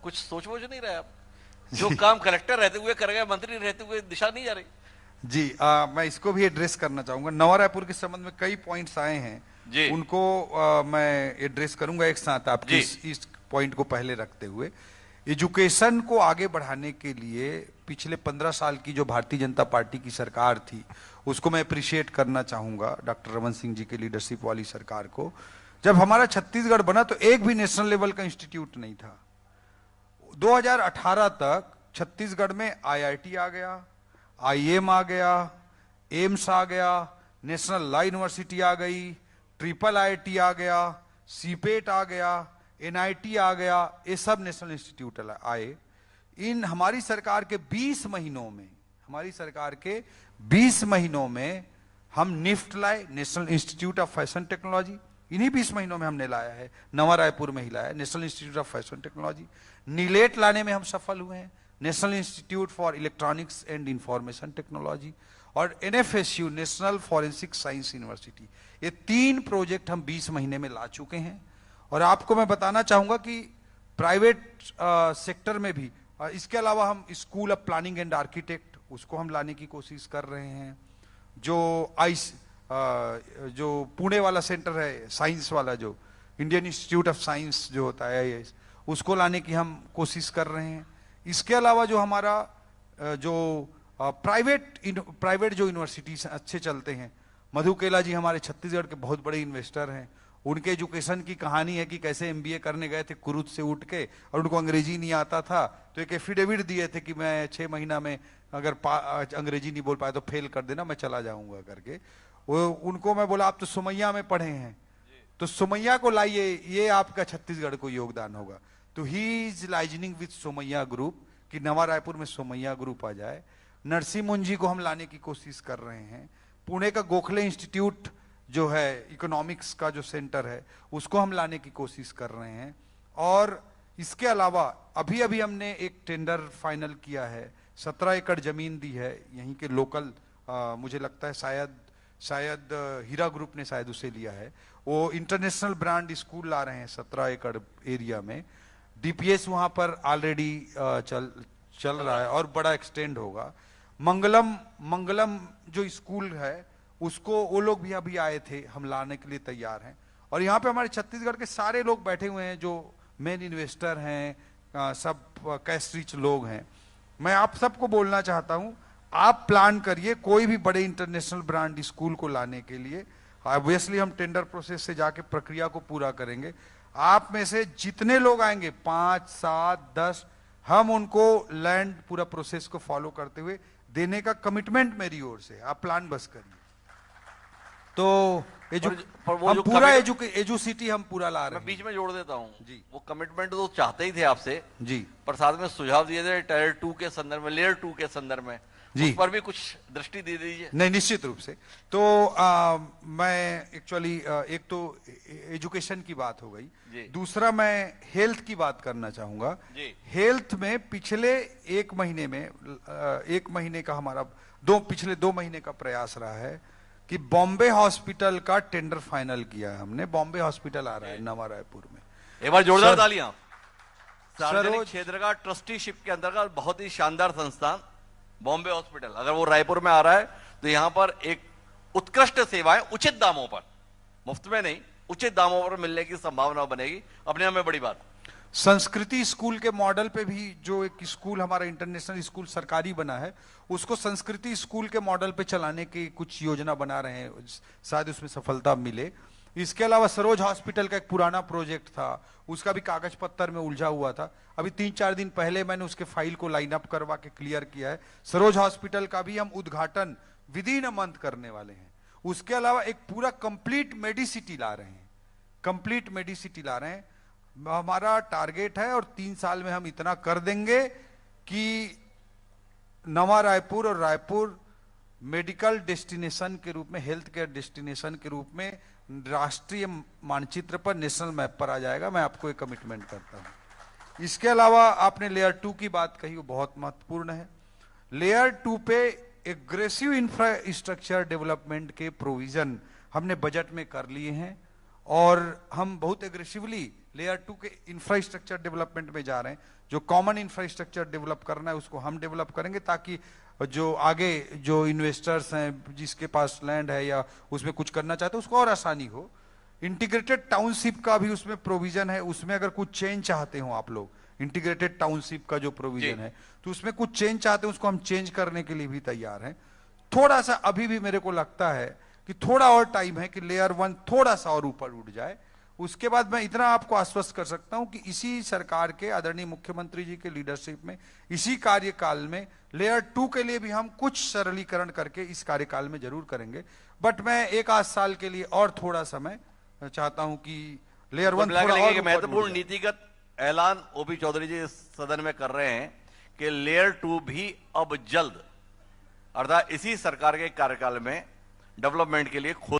कुछ सोच नहीं रहे आप? जो काम कलेक्टर रहते हुए कर गए, मंत्री रहते हुए दिशा नहीं जा रही जी। मैं इसको भी एड्रेस करना चाहूंगा। नवा रायपुर के संबंध में कई पॉइंट्स आए हैं जी, उनको मैं एड्रेस करूंगा एक साथ आपके इस पॉइंट को पहले रखते हुए। एजुकेशन को आगे बढ़ाने के लिए पिछले 15 साल की जो भारतीय जनता पार्टी की सरकार थी उसको मैं अप्रिशिएट करना चाहूंगा, डॉक्टर रमन सिंह जी के लीडरशिप वाली सरकार को। जब हमारा छत्तीसगढ़ बना तो एक भी नेशनल लेवल का इंस्टीट्यूट नहीं था। 2018 तक छत्तीसगढ़ में आईआईटी आ गया, आईएम आ गया, एम्स आ गया, नेशनल लॉ यूनिवर्सिटी आ गई, ट्रिपल आईआईटी आ गया, सीपेट आ गया, एनआईटी आ गया, ये सब नेशनल इंस्टीट्यूट आए। इन हमारी सरकार के 20 महीनों में हमारी सरकार के 20 महीनों में हम निफ्ट लाए, national institute of fashion technology, इन्हीं 20 महीनों में हमने लाया है। नवा रायपुर में ही लाया है, national institute of fashion technology. NIELIT लाने में हम सफल हुए हैं, national institute for electronics and information technology, और NFSU, national forensic science university. ये 3 प्रोजेक्ट हम 20 महीने में ला चुके हैं। और आपको मैं बताना चाहूंगा कि प्राइवेट सेक्टर में भी इसके अलावा हम school of planning and architect, उसको हम लाने की कोशिश कर रहे हैं। जो पुणे वाला सेंटर है साइंस वाला, जो इंडियन इंस्टीट्यूट ऑफ साइंस जो होता है IIS, उसको लाने की हम कोशिश कर रहे हैं। इसके अलावा जो हमारा जो प्राइवेट जो यूनिवर्सिटीज अच्छे चलते हैं, मधु केला जी हमारे छत्तीसगढ़ के बहुत बड़े इन्वेस्टर हैं। उनके एजुकेशन की कहानी है कि कैसे MBA करने गए थे कुरुद से उठ के, और उनको अंग्रेजी नहीं आता था, तो एक एफिडेविट दिए थे कि मैं 6 महीना में अगर अंग्रेजी नहीं बोल पाए तो फेल कर देना, मैं चला जाऊंगा करके। वो उनको मैं बोला आप तो सुमैया में पढ़े हैं, तो सुमैया को लाइए, ये आपका छत्तीसगढ़ को योगदान होगा। तो he is liaisoning with Sumaiya group, कि नवा रायपुर में सुमैया ग्रुप आ जाए। नरसिंह मुंजी को हम लाने की कोशिश कर रहे हैं। पुणे का गोखले इंस्टीट्यूट जो है इकोनॉमिक्स का जो सेंटर है, उसको हम लाने की कोशिश कर रहे हैं। और इसके अलावा अभी अभी हमने एक टेंडर फाइनल किया है, 17 एकड़ जमीन दी है यहीं के लोकल, मुझे लगता है शायद हीरा ग्रुप ने शायद उसे लिया है। वो इंटरनेशनल ब्रांड स्कूल ला रहे हैं 17 एकड़ एरिया में। DPS वहां पर ऑलरेडी चल रहा है और बड़ा एक्सटेंड होगा। मंगलम जो स्कूल है उसको वो लोग भी अभी आए थे, हम लाने के लिए तैयार हैं। और यहाँ पे हमारे छत्तीसगढ़ के सारे लोग बैठे हुए हैं जो मेन इन्वेस्टर हैं, सब कैश रिच लोग हैं। मैं आप सबको बोलना चाहता हूँ, आप प्लान करिए कोई भी बड़े इंटरनेशनल ब्रांड स्कूल को लाने के लिए। ऑब्वियसली हम टेंडर प्रोसेस से जाके प्रक्रिया को पूरा करेंगे। आप में से जितने लोग आएंगे 5, 7, 10, हम उनको लैंड पूरा प्रोसेस को फॉलो करते हुए देने का कमिटमेंट मेरी ओर से, आप प्लान बस करिए। तो हम पूरा एजुसिटी हम पूरा ला रहे हैं। मैं बीच में जोड़ देता हूँ जी, वो कमिटमेंट तो चाहते ही थे आपसे जी, पर साथ में सुझाव दिए थे टायर 2 के संदर्भ में, लेयर 2 के संदर्भ में, जी, उस पर भी कुछ दृष्टि दे दीजिए। नहीं, निश्चित रूप से। तो मैं एक्चुअली एक तो एजुकेशन की बात हो गई, दूसरा मैं हेल्थ की बात करना चाहूंगा। हेल्थ में पिछले 1 महीने में 1 महीने का हमारा पिछले 2 महीने का प्रयास रहा है कि बॉम्बे हॉस्पिटल का टेंडर फाइनल किया है हमने। बॉम्बे हॉस्पिटल आ रहा है नवा रायपुर में, एक बार जोरदार तालियां। सार्वजनिक क्षेत्र का ट्रस्टीशिप के अंतर्गत बहुत ही शानदार संस्थान बॉम्बे हॉस्पिटल, अगर वो रायपुर में आ रहा है तो यहां पर एक उत्कृष्ट सेवाएं उचित दामों पर, मुफ्त में नहीं, उचित दामों पर मिलने की संभावना बनेगी, अपने आप में बड़ी बात। संस्कृति स्कूल के मॉडल पे भी जो एक स्कूल हमारा इंटरनेशनल स्कूल सरकारी बना है, उसको संस्कृति स्कूल के मॉडल पे चलाने की कुछ योजना बना रहे हैं, शायद उसमें सफलता मिले। इसके अलावा सरोज हॉस्पिटल का एक पुराना प्रोजेक्ट था, उसका भी कागज पत्तर में उलझा हुआ था। अभी 3-4 दिन पहले मैंने उसके फाइल को लाइन अप करवा के क्लियर किया है। सरोज हॉस्पिटल का भी हम उद्घाटन विद इन अ मंथ करने वाले हैं। उसके अलावा एक पूरा कंप्लीट मेडिसिटी ला रहे हैं, कंप्लीट मेडिसिटी ला रहे हैं। हमारा टारगेट है और 3 साल में हम इतना कर देंगे कि नवा रायपुर और रायपुर मेडिकल डेस्टिनेशन के रूप में, हेल्थ केयर डेस्टिनेशन के रूप में राष्ट्रीय मानचित्र पर, नेशनल मैप पर आ जाएगा। मैं आपको एक कमिटमेंट करता हूं। इसके अलावा आपने लेयर 2 की बात कही, वो बहुत महत्वपूर्ण है। लेयर 2 पे एग्रेसिव इंफ्रास्ट्रक्चर डेवलपमेंट के प्रोविजन हमने बजट में कर लिए हैं और हम बहुत एग्रेसिवली लेयर 2 के इंफ्रास्ट्रक्चर डेवलपमेंट में जा रहे हैं। जो कॉमन इंफ्रास्ट्रक्चर डेवलप करना है उसको हम डेवलप करेंगे, ताकि जो आगे जो इन्वेस्टर्स हैं, जिसके पास लैंड है या उसमें कुछ करना चाहते हैं, उसको और आसानी हो। इंटीग्रेटेड टाउनशिप का भी उसमें प्रोविजन है। उसमें अगर कुछ चेंज चाहते हो आप लोग, इंटीग्रेटेड टाउनशिप का जो प्रोविजन है, तो उसमें कुछ चेंज चाहते हैं, उसको हम चेंज करने के लिए भी तैयार हैं। थोड़ा सा अभी भी मेरे को लगता है कि थोड़ा और टाइम है कि लेयर 1 थोड़ा सा और ऊपर उठ जाए। उसके बाद मैं इतना आपको आश्वस्त कर सकता हूं कि इसी सरकार के आदरणीय मुख्यमंत्री जी के लीडरशिप में, इसी कार्यकाल में लेयर 2 के लिए भी हम कुछ सरलीकरण करके इस कार्यकाल में जरूर करेंगे। बट मैं 1-8 साल के लिए और थोड़ा समय चाहता हूं कि लेयर 1 थोड़ा और महत्वपूर्ण नीतिगत ऐलान ओपी चौधरी जी सदन में कर रहे हैं कि लेयर 2 भी अब जल्द अर्थात इसी सरकार के कार्यकाल में डेवलपमेंट के लिए खुद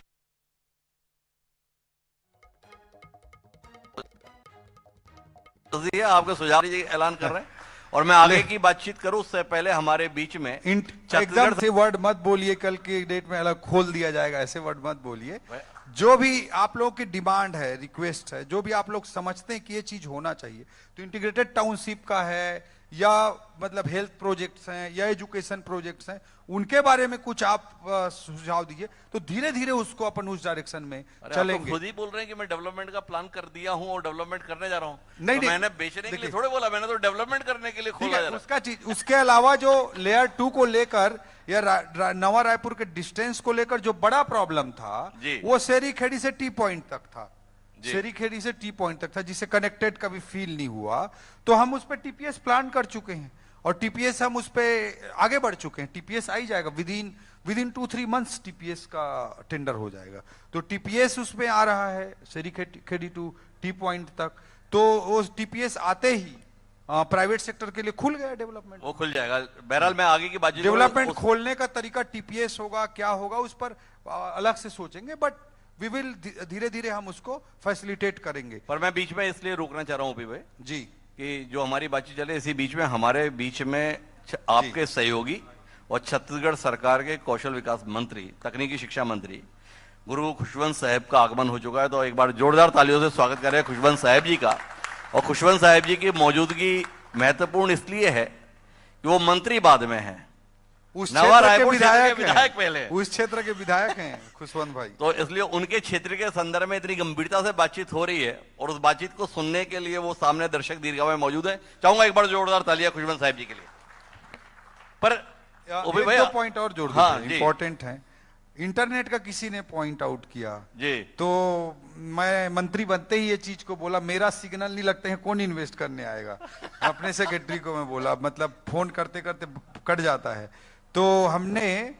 आपके सुझाव ऐलान कर रहे हैं। और मैं आगे की बातचीत करूं उससे पहले हमारे बीच में एकदम से वर्ड मत बोलिए, कल की डेट में अलग खोल दिया जाएगा, ऐसे वर्ड मत बोलिए। जो भी आप लोगों की डिमांड है, रिक्वेस्ट है, जो भी आप लोग समझते हैं कि ये चीज होना चाहिए, तो इंटीग्रेटेड टाउनशिप का है या मतलब हेल्थ प्रोजेक्ट्स हैं या एजुकेशन प्रोजेक्ट्स हैं, उनके बारे में कुछ आप सुझाव दीजिए, तो धीरे धीरे उसको अपन उस डायरेक्शन में चलेंगे। तो खुद ही बोल रहे हैं कि मैं डेवलपमेंट का प्लान कर दिया हूं और डेवलपमेंट करने जा रहा हूं। नहीं, तो मैंने बेचने के लिए थोड़े बोला, मैंने तो डेवलपमेंट करने के लिए खोला जा रहा है। उसका चीज, उसके अलावा जो लेयर 2 को लेकर या नवा रायपुर के डिस्टेंस को लेकर जो बड़ा प्रॉब्लम था, वो शेरी खेड़ी से टी पॉइंट तक था। शेरी खेड़ी से टी पॉइंट तक था, जिसे कनेक्टेड कभी फील नहीं हुआ। तो हम उस पर टीपीएस प्लान कर चुके हैं और टीपीएस हम उस पर आगे बढ़ चुके हैं। टीपीएस आ ही जाएगा, विद इन 2-3 मंथ्स टीपीएस का टेंडर हो जाएगा। तो टीपीएस उसमें आ रहा है शेरी खेड़ी टू टी पॉइंट तक। तो वो टीपीएस आते ही प्राइवेट सेक्टर के लिए खुल गया डेवलपमेंट, वो खुल जाएगा। बहरहाल मैं आगे की बात, डेवलपमेंट खोलने का तरीका टीपीएस होगा, क्या होगा उस पर अलग से सोचेंगे, बट वी विल धीरे धीरे हम उसको फैसिलिटेट करेंगे। पर मैं बीच में इसलिए रोकना चाह रहा हूं भाई जी, कि जो हमारी बातचीत चले, इसी बीच में हमारे बीच में आपके सहयोगी और छत्तीसगढ़ सरकार के कौशल विकास मंत्री, तकनीकी शिक्षा मंत्री गुरु खुशवंत साहब का आगमन हो चुका है। तो एक बार जोरदार तालियों से स्वागत करें खुशवंत साहब जी का। और खुशवंत साहब जी की मौजूदगी महत्वपूर्ण इसलिए है कि वो मंत्री बाद में है, उस नवा क्षेत्र के रायपुर विधायक पहले, उस क्षेत्र के विधायक हैं खुशवंत भाई। तो इसलिए उनके क्षेत्र के संदर्भ में इतनी गंभीरता से बातचीत हो रही है और उस बातचीत को सुनने के लिए वो सामने दर्शक दीर्घा में मौजूद है। चाहूंगा एक बार जोरदार तालियां खुशवंत साहब जी के लिए। पर एक पॉइंट और जोड़ देते हैं, इंपॉर्टेंट है। इंटरनेट का किसी ने पॉइंट आउट किया जी, तो मैं मंत्री बनते ही ये चीज को बोला, मेरा सिग्नल नहीं लगते हैं, कौन इन्वेस्ट करने आएगा। अपने सेक्रेटरी को मैं बोला, मतलब फोन करते करते कट जाता है। तो हमने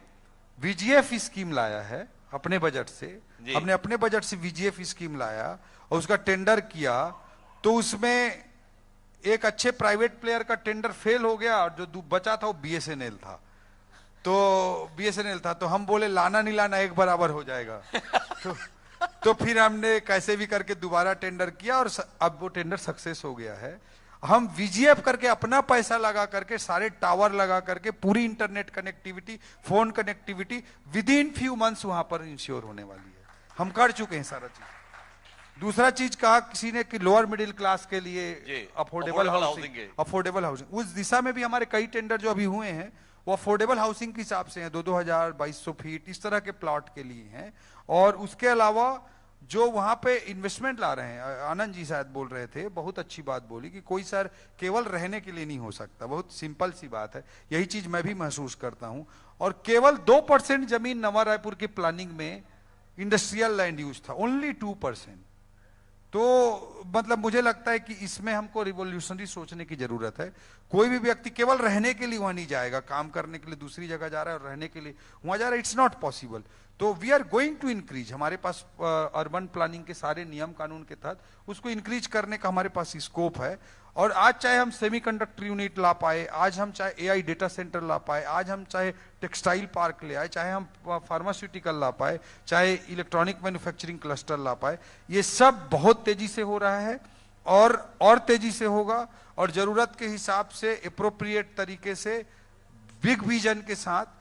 वीजीएफ स्कीम लाया है अपने बजट से, हमने अपने बजट से वीजीएफ स्कीम लाया और उसका टेंडर किया। तो उसमें एक अच्छे प्राइवेट प्लेयर का टेंडर फेल हो गया और जो बचा था वो बीएसएनएल था। तो हम बोले लाना नहीं लाना एक बराबर हो जाएगा। तो फिर हमने कैसे भी करके दोबारा टेंडर किया और अब वो टेंडर सक्सेस हो गया है। हम वीजीएफ करके अपना पैसा लगा करके, सारे टावर लगा करके, पूरी internet connectivity, phone connectivity with in few months वहां पर इंश्योर होने वाली है। हम कर चुके हैं सारा चीज। दूसरा चीज कहा किसी ने कि लोअर मिडिल क्लास के लिए अफोर्डेबल हाउसिंग, उस दिशा में भी हमारे कई टेंडर जो अभी हुए हैं वो अफोर्डेबल हाउसिंग के हिसाब से हैं, 2,000 2200 फीट इस तरह के प्लॉट के लिए हैं। और उसके अलावा जो वहां पे इन्वेस्टमेंट ला रहे हैं, आनंद जी शायद बोल रहे थे, बहुत अच्छी बात बोली कि कोई सर केवल रहने के लिए नहीं हो सकता, बहुत सिंपल सी बात है। यही चीज मैं भी महसूस करता हूं। और केवल 2% जमीन नवा रायपुर की प्लानिंग में इंडस्ट्रियल लैंड यूज था, ओनली 2%। तो मतलब मुझे लगता है कि इसमें हमको रिवोल्यूशनरी सोचने की जरूरत है। कोई भी व्यक्ति केवल रहने के लिए वहां नहीं जाएगा, काम करने के लिए दूसरी जगह जा रहा है और रहने के लिए वहां जा रहा है, इट्स नॉट पॉसिबल। तो we are going to increase, हमारे पास अर्बन प्लानिंग के सारे नियम कानून के तहत उसको इंक्रीज करने का हमारे पास स्कोप है। और आज चाहे हम सेमीकंडक्टर यूनिट ला पाए, आज हम चाहे एआई डेटा सेंटर ला पाए, आज हम चाहे टेक्सटाइल पार्क ले आए, चाहे हम फार्मास्यूटिकल ला पाए, चाहे इलेक्ट्रॉनिक मैन्युफैक्चरिंग क्लस्टर ला पाए, ये सब बहुत तेजी से हो रहा है और तेजी से होगा। और जरूरत के हिसाब से एप्रोप्रिएट तरीके से बिग विजन के साथ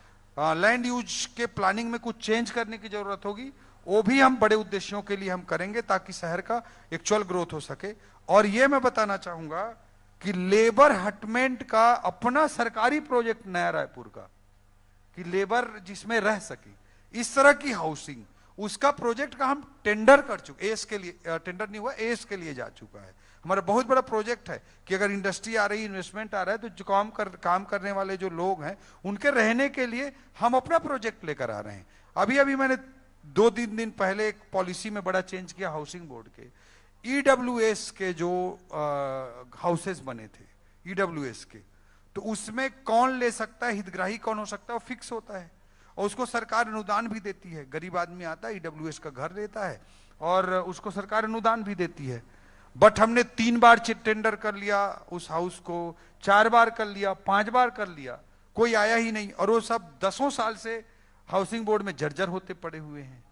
लैंड यूज के प्लानिंग में कुछ चेंज करने की जरूरत होगी, वो भी हम बड़े उद्देश्यों के लिए हम करेंगे ताकि शहर का एक्चुअल ग्रोथ हो सके। और ये मैं बताना चाहूंगा कि लेबर हटमेंट का अपना सरकारी प्रोजेक्ट नया रायपुर का, कि लेबर जिसमें रह सके, इस तरह की हाउसिंग, उसका प्रोजेक्ट का हम टेंडर कर चुके, एएस के लिए टेंडर नहीं हुआ, एएस के लिए जा चुका है। हमारा बहुत बड़ा प्रोजेक्ट है कि अगर इंडस्ट्री आ रही, इन्वेस्टमेंट आ रहा है, तो जो काम करने वाले जो लोग हैं उनके रहने के लिए हम अपना प्रोजेक्ट लेकर आ रहे हैं। अभी मैंने 2-3 दिन पहले एक पॉलिसी में बड़ा चेंज किया हाउसिंग बोर्ड के, ईडब्ल्यूएस के जो हाउसेस बने थे ईडब्ल्यूएस के, तो उसमें कौन ले सकता है, हितग्राही कौन हो सकता है, वो फिक्स होता है और उसको सरकार अनुदान भी देती है। गरीब आदमी आता है, ईडब्ल्यूएस का घर लेता है और उसको सरकार अनुदान भी देती है। बट हमने 3 बार टेंडर कर लिया उस हाउस को, 4 बार कर लिया, 5 बार कर लिया, कोई आया ही नहीं, और वो सब 10 साल से हाउसिंग बोर्ड में जर्जर होते पड़े हुए हैं।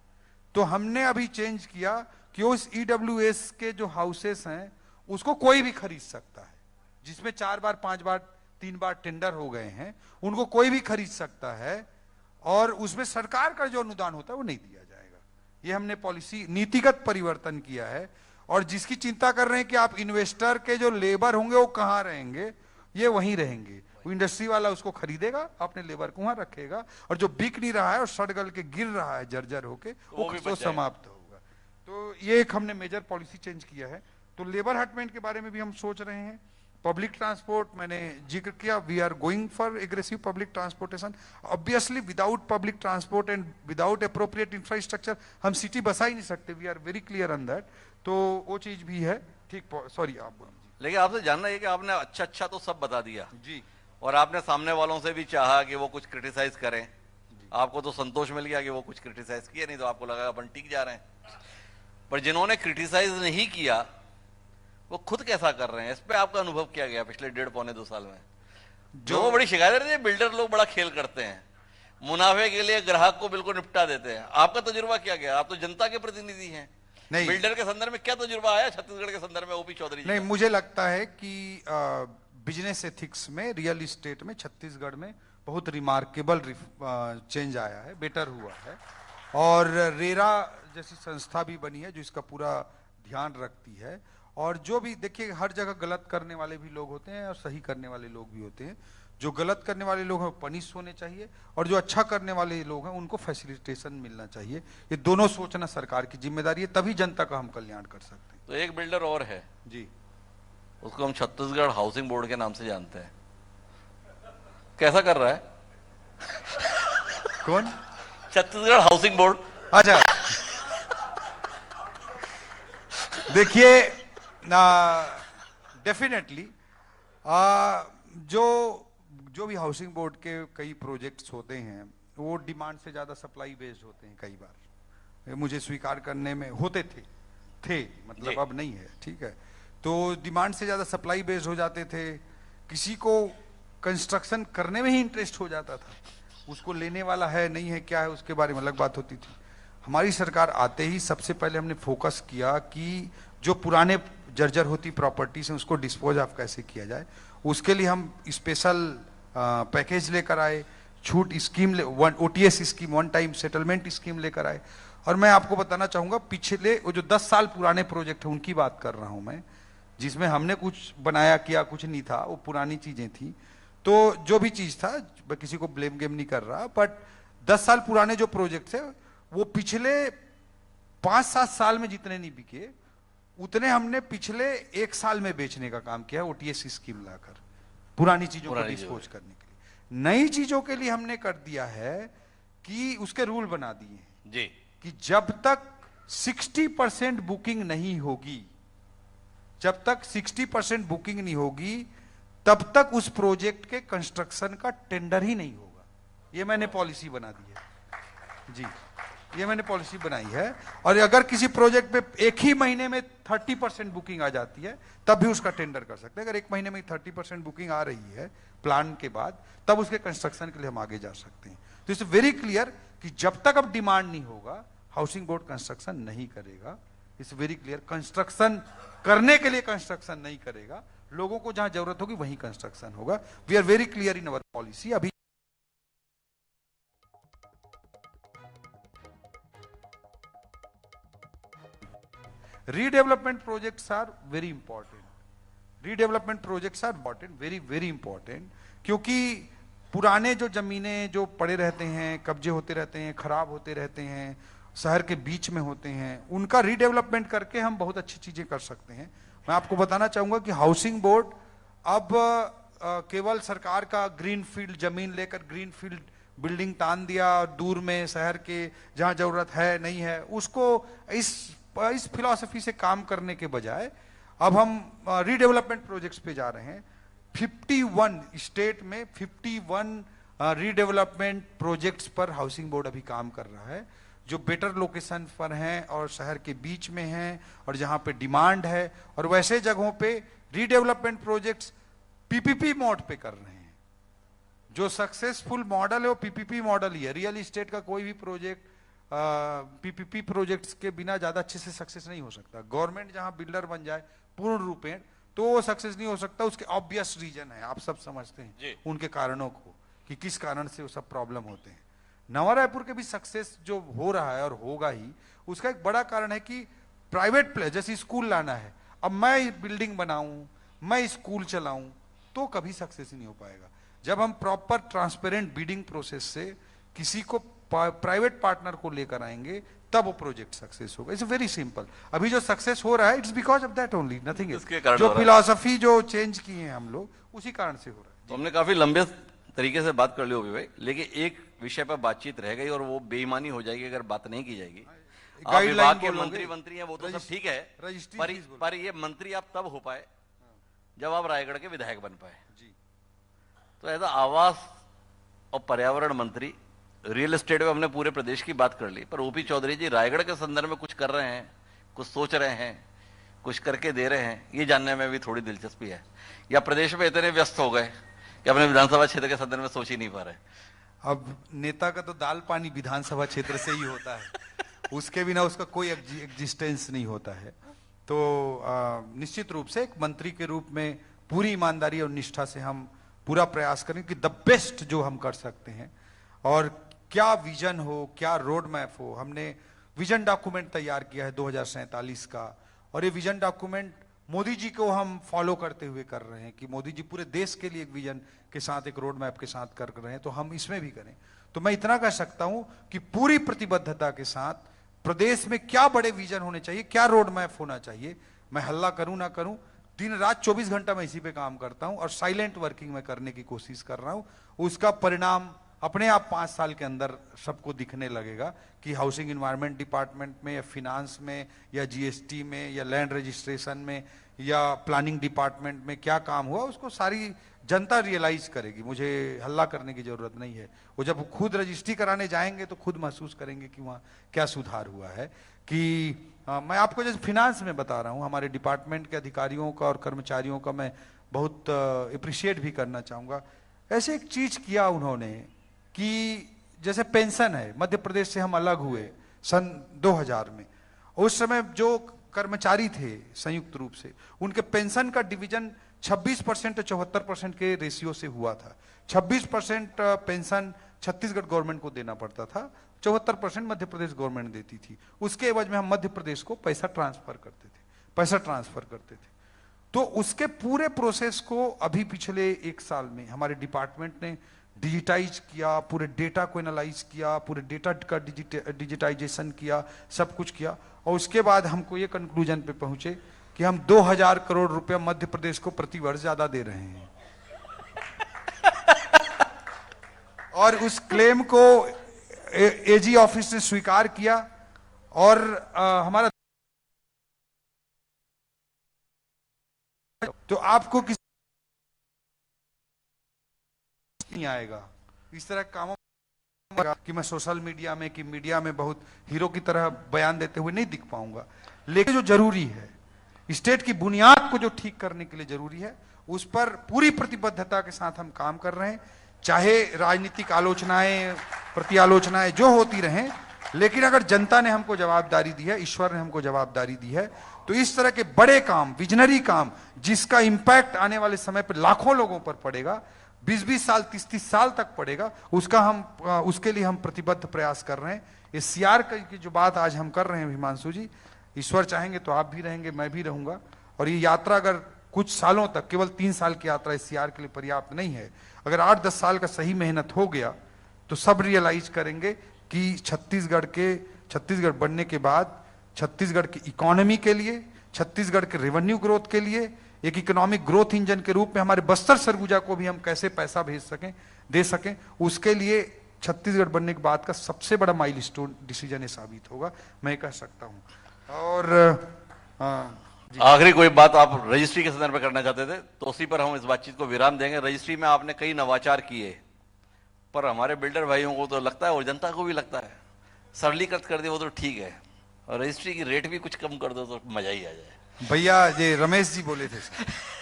तो हमने अभी चेंज किया कि उस ईडब्ल्यूएस के जो हाउसेस हैं उसको कोई भी खरीद सकता है, जिसमें 4 बार 5 बार 3 बार टेंडर हो गए हैं, उनको कोई भी खरीद सकता है, और उसमें सरकार का जो अनुदान होता है वो नहीं दिया जाएगा। ये हमने पॉलिसी नीतिगत परिवर्तन किया है। और जिसकी चिंता कर रहे हैं कि आप इन्वेस्टर के जो लेबर होंगे वो कहां रहेंगे, ये वहीं रहेंगे। वो इंडस्ट्री वाला उसको खरीदेगा, अपने लेबर को वहां रखेगा, और जो बिक नहीं रहा है और सड़गल के गिर रहा है जर्जर होके, वो समाप्त होगा। तो ये एक हमने मेजर पॉलिसी चेंज किया है। तो लेबर हटमेंट के बारे में भी हम सोच रहे हैं। पब्लिक ट्रांसपोर्ट मैंने जिक्र किया, we are going for aggressive public transportation. Obviously without public transport and without appropriate infrastructure हम सिटी बसा ही नहीं सकते, we are very clear on that. तो वो चीज भी है। ठीक, सॉरी आप बोलिए। लेकिन आपसे जानना है कि आपने अच्छा तो सब बता दिया जी, और आपने सामने वालों से भी चाहा कि वो कुछ क्रिटिसाइज करें। आपको तो संतोष मिल गया कि वो कुछ क्रिटिसाइज किए, नहीं तो आपको लगा अपन ठीक जा रहे हैं। पर जिन्होंने क्रिटिसाइज नहीं किया वो खुद कैसा कर रहे हैं, इस पे आपका अनुभव क्या गया पिछले 1.5-2 साल में? जो बड़ी शिकायत रहती है, बिल्डर लोग बड़ा खेल करते हैं, मुनाफे के लिए ग्राहक को बिल्कुल निपटा देते हैं। आपका तजुर्बा क्या गया? आप तो जनता के प्रतिनिधि हैं। नहीं, बिल्डर के संदर्भ में क्या तजुर्बा आया छत्तीसगढ़ के संदर्भ में ओपी चौधरी जी? नहीं, मुझे लगता है कि बिजनेस एथिक्स में, रियल इस्टेट में छत्तीसगढ़ में बहुत रिमार्केबल चेंज आया है, बेटर हुआ है। और रेरा जैसी संस्था भी बनी है जो इसका पूरा ध्यान रखती है। और जो भी देखिए, हर जगह गलत करने वाले भी लोग होते हैं और सही करने वाले लोग भी होते हैं। जो गलत करने वाले लोग हैं पनिश होने चाहिए, और जो अच्छा करने वाले लोग हैं उनको फैसिलिटेशन मिलना चाहिए। ये दोनों सोचना सरकार की जिम्मेदारी है, तभी जनता का हम कल्याण कर सकते हैं। तो एक बिल्डर और है जी, उसको हम छत्तीसगढ़ हाउसिंग बोर्ड के नाम से जानते हैं। कैसा कर रहा है? कौन? Chhattisgarh housing board. अच्छा, देखिए, डेफिनेटली जो भी हाउसिंग बोर्ड के कई प्रोजेक्ट्स होते हैं वो डिमांड से ज्यादा सप्लाई बेस्ड होते हैं। कई बार मुझे स्वीकार करने में होते थे मतलब अब नहीं है, ठीक है। तो डिमांड से ज्यादा सप्लाई बेस्ड हो जाते थे। किसी को कंस्ट्रक्शन करने में ही इंटरेस्ट हो जाता था, उसको लेने वाला है नहीं है क्या है उसके बारे में अलग बात होती थी। हमारी सरकार आते ही सबसे पहले हमने फोकस किया कि जो पुराने जर्जर होती प्रॉपर्टीज हैं उसको डिस्पोज ऑफ कैसे किया जाए। उसके लिए हम स्पेशल पैकेज लेकर आए, छूट scheme, OTS scheme, one time settlement scheme लेकर आए। और मैं आपको बताना चाहूंगा, पिछले वो जो 10 साल पुराने प्रोजेक्ट है उनकी बात कर रहा हूं मैं, जिसमें हमने कुछ बनाया किया कुछ नहीं था, वो पुरानी चीजें थी। तो जो भी चीज था, मैं किसी को ब्लेम गेम नहीं कर रहा, बट 10 साल पुराने जो प्रोजेक्ट थे वो पिछले 5-7 साल में जितने नहीं बिके उतने हमने पिछले 1 साल में बेचने का काम किया, ओटीएस स्कीम लाकर पुरानी चीजों को डिस्पोज करने के लिए। नई चीजों के लिए हमने कर दिया है कि उसके रूल बना दिए हैं जी कि जब तक 60% बुकिंग नहीं होगी, जब तक 60% बुकिंग नहीं होगी तब तक उस प्रोजेक्ट के कंस्ट्रक्शन का टेंडर ही नहीं होगा। ये मैंने पॉलिसी बना दी है जी, ये मैंने पॉलिसी बनाई है। और अगर किसी प्रोजेक्ट पे एक ही महीने में 30% बुकिंग आ जाती है तब भी उसका टेंडर कर सकते हैं। अगर एक महीने में 30% बुकिंग आ रही है प्लान के बाद, तब उसके कंस्ट्रक्शन के लिए हम आगे जा सकते हैं। तो इट्स वेरी क्लियर कि जब तक अब डिमांड नहीं होगा हाउसिंग बोर्ड कंस्ट्रक्शन नहीं करेगा। इट्स वेरी क्लियर, कंस्ट्रक्शन करने के लिए कंस्ट्रक्शन नहीं करेगा, लोगों को जहां जरूरत होगी वहीं कंस्ट्रक्शन होगा। We are very clear in our policy. अभी redevelopment projects are very important, redevelopment projects are important, very very important, क्योंकि पुराने जो जमीनें जो पड़े रहते हैं, कब्जे होते रहते हैं, खराब होते रहते हैं, शहर के बीच में होते हैं, उनका रीडेवलपमेंट करके हम बहुत अच्छी चीजें कर सकते हैं। मैं आपको बताना चाहूंगा कि हाउसिंग बोर्ड अब केवल सरकार का ग्रीन फील्ड जमीन लेकर ग्रीन फील्ड बिल्डिंग तान दिया, दूर में शहर के जहां जरूरत है नहीं है उसको इस फिलॉसफी से काम करने के बजाय अब हम रीडेवलपमेंट प्रोजेक्ट्स पे जा रहे हैं। 51 स्टेट में 51 रीडेवलपमेंट प्रोजेक्ट्स पर हाउसिंग बोर्ड अभी काम कर रहा है, जो बेटर लोकेशन पर हैं और शहर के बीच में हैं और जहां पे डिमांड है, और वैसे जगहों पे रीडेवलपमेंट प्रोजेक्ट्स पीपीपी मोड पे कर रहे हैं। जो सक्सेसफुल मॉडल है वो पीपीपी मॉडल ही है। रियल इस्टेट का कोई भी प्रोजेक्ट पीपीपी प्रोजेक्ट्स के बिना ज्यादा अच्छे से सक्सेस नहीं हो सकता। गवर्नमेंट जहां बिल्डर बन जाए पूर्ण रूपेण तो वो सक्सेस नहीं हो सकता। उसके ऑब्वियस रीजन है, आप सब समझते हैं उनके कारणों को कि किस कारण से वो सब प्रॉब्लम होते हैं। नवा रायपुर के भी सक्सेस जो हो रहा है और होगा ही, उसका एक बड़ा कारण है कि प्राइवेट प्लेस, जैसे स्कूल लाना है, अब मैं बिल्डिंग बनाऊं, मैं स्कूल चलाऊं, तो कभी सक्सेस ही नहीं हो पाएगा। जब हम प्रॉपर ट्रांसपेरेंट बिडिंग प्रोसेस से किसी को प्राइवेट पार्टनर को लेकर आएंगे तब वो प्रोजेक्ट सक्सेस होगा। It's very simple. अभी जो सक्सेस हो रहा है it's because of that only, nothing else. जो फिलॉसफी जो चेंज किए हैं हम लोग, उसी कारण से हो रहा है। तो हमने काफी लंबे तरीके से बात कर ली होगी भाई, लेकिन एक विषय पर बातचीत रह गई और वो बेईमानी हो जाएगी अगर बात नहीं की जाएगी। आप विभाग के मंत्री हैं, वो तो सब ठीक है, पर ये मंत्री आप तब हो पाए जब आप रायगढ़ के विधायक बन पाए जी। तो ऐसा आवास और पर्यावरण मंत्री, रियल एस्टेट में हमने पूरे प्रदेश की बात कर ली, पर ओपी चौधरी जी रायगढ़ के संदर्भ में कुछ कर रहे हैं, कुछ सोच रहे हैं, कुछ करके दे रहे हैं, ये जानने में भी थोड़ी दिलचस्पी है। या प्रदेश में इतने व्यस्त हो गए कि अपने विधानसभा क्षेत्र के संदर्भ में सोच ही नहीं पा रहे। अब नेता का तो दाल पानी विधानसभा क्षेत्र से ही होता है, उसके बिना उसका कोई एग्जिस्टेंस नहीं होता है। तो निश्चित रूप से एक मंत्री के रूप में पूरी ईमानदारी और निष्ठा से हम पूरा प्रयास करें कि द बेस्ट जो हम कर सकते हैं, और क्या विजन हो, क्या रोड मैप हो। हमने विजन डॉक्यूमेंट तैयार किया है 2047 का, और ये विजन डॉक्यूमेंट मोदी जी को हम फॉलो करते हुए कर रहे हैं कि मोदी जी पूरे देश के लिए एक विजन के साथ, एक रोड मैप के साथ कर रहे हैं, तो हम इसमें भी करें। तो मैं इतना कह सकता हूं कि पूरी प्रतिबद्धता के साथ प्रदेश में क्या बड़े विजन होने चाहिए, क्या रोड मैप होना चाहिए, मैं हल्ला करूं ना करूं, दिन रात 24 घंटा मैं इसी पे काम करता हूं और साइलेंट वर्किंग में करने की कोशिश कर रहा हूं। उसका परिणाम अपने आप 5 साल के अंदर सबको दिखने लगेगा कि हाउसिंग एनवायरनमेंट डिपार्टमेंट में, या फिनांस में, या जीएसटी में, या लैंड रजिस्ट्रेशन में, या प्लानिंग डिपार्टमेंट में क्या काम हुआ, उसको सारी जनता रियलाइज करेगी। मुझे हल्ला करने की जरूरत नहीं है। वो जब खुद रजिस्ट्री कराने जाएंगे तो खुद महसूस करेंगे कि वहाँ क्या सुधार हुआ है। कि मैं आपको जैसे फिनांस में बता रहा हूँ, हमारे डिपार्टमेंट के अधिकारियों का और कर्मचारियों का मैं बहुत अप्रिशिएट भी करना चाहूँगा। ऐसे एक चीज किया उन्होंने कि जैसे पेंशन है, मध्य प्रदेश से हम अलग हुए सन 2000 में, उस समय जो कर्मचारी थे संयुक्त रूप से, उनके पेंशन का डिवीजन 26% और 74% के रेशियो से हुआ था। 26% पेंशन छत्तीसगढ़ गवर्नमेंट को देना पड़ता था, 74% मध्य प्रदेश गवर्नमेंट देती थी। उसके एवज में हम मध्य प्रदेश को पैसा ट्रांसफर करते थे। तो उसके पूरे प्रोसेस को अभी पिछले 1 साल में हमारे डिपार्टमेंट ने डिजिटाइज किया, पूरे डेटा को एनालाइज किया, पूरे डेटा का डिजिटाइजेशन किया, सब कुछ किया, और उसके बाद हमको ये कंक्लूजन पे पहुंचे कि हम 2000 करोड़ रुपया मध्य प्रदेश को प्रति वर्ष ज्यादा दे रहे हैं। और उस क्लेम को एजी ऑफिस ने स्वीकार किया, और हमारा तो आपको किसी नहीं आएगा इस तरह कामों कि मैं सोशल मीडिया में कि मीडिया में बहुत हीरो की तरह बयान देते हुए नहीं दिख पाऊंगा। लेकिन जो जरूरी है, स्टेट की बुनियाद को जो ठीक करने के लिए जरूरी है, उस पर पूरी प्रतिबद्धता के साथ हम काम कर रहे हैं। चाहे राजनीतिक आलोचनाएं, प्रति आलोचनाएं जो होती रहें, लेकिन अगर जनता ने हमको जवाबदारी दी है, ईश्वर ने हमको जवाबदारी दी है, तो इस तरह के बड़े काम, विजनरी काम, जिसका इंपैक्ट आने वाले समय पर लाखों लोगों पर पड़ेगा, 20-20 साल 30-30 साल तक पड़ेगा, उसके लिए हम प्रतिबद्ध प्रयास कर रहे हैं। ये सीआर की जो बात आज हम कर रहे हैं हिमांशु जी, ईश्वर चाहेंगे तो आप भी रहेंगे, मैं भी रहूंगा, और ये यात्रा अगर कुछ सालों तक, केवल 3 साल की यात्रा इस सीआर के लिए पर्याप्त नहीं है, अगर 8-10 साल का सही मेहनत हो गया तो सब रियलाइज करेंगे कि छत्तीसगढ़ बनने के बाद छत्तीसगढ़ की इकोनॉमी के लिए, छत्तीसगढ़ के रेवेन्यू ग्रोथ के लिए, एक इकोनॉमिक ग्रोथ इंजन के रूप में हमारे बस्तर सरगुजा को भी हम कैसे पैसा भेज सकें, दे सकें, उसके लिए छत्तीसगढ़ बनने के बाद का सबसे बड़ा माइलस्टोन डिसीजन ये साबित होगा, मैं कह सकता हूं। और आखिरी कोई बात आप रजिस्ट्री के संदर्भ में करना चाहते थे, तो उसी पर हम इस बातचीत को विराम देंगे। रजिस्ट्री में आपने कई नवाचार किए, पर हमारे बिल्डर भाइयों को तो लगता है और जनता को भी लगता है सरलीकृत कर दे वो तो ठीक है, और रजिस्ट्री की रेट भी कुछ कम कर दो तो मजा ही आ जाए। भैया ये रमेश जी बोले थे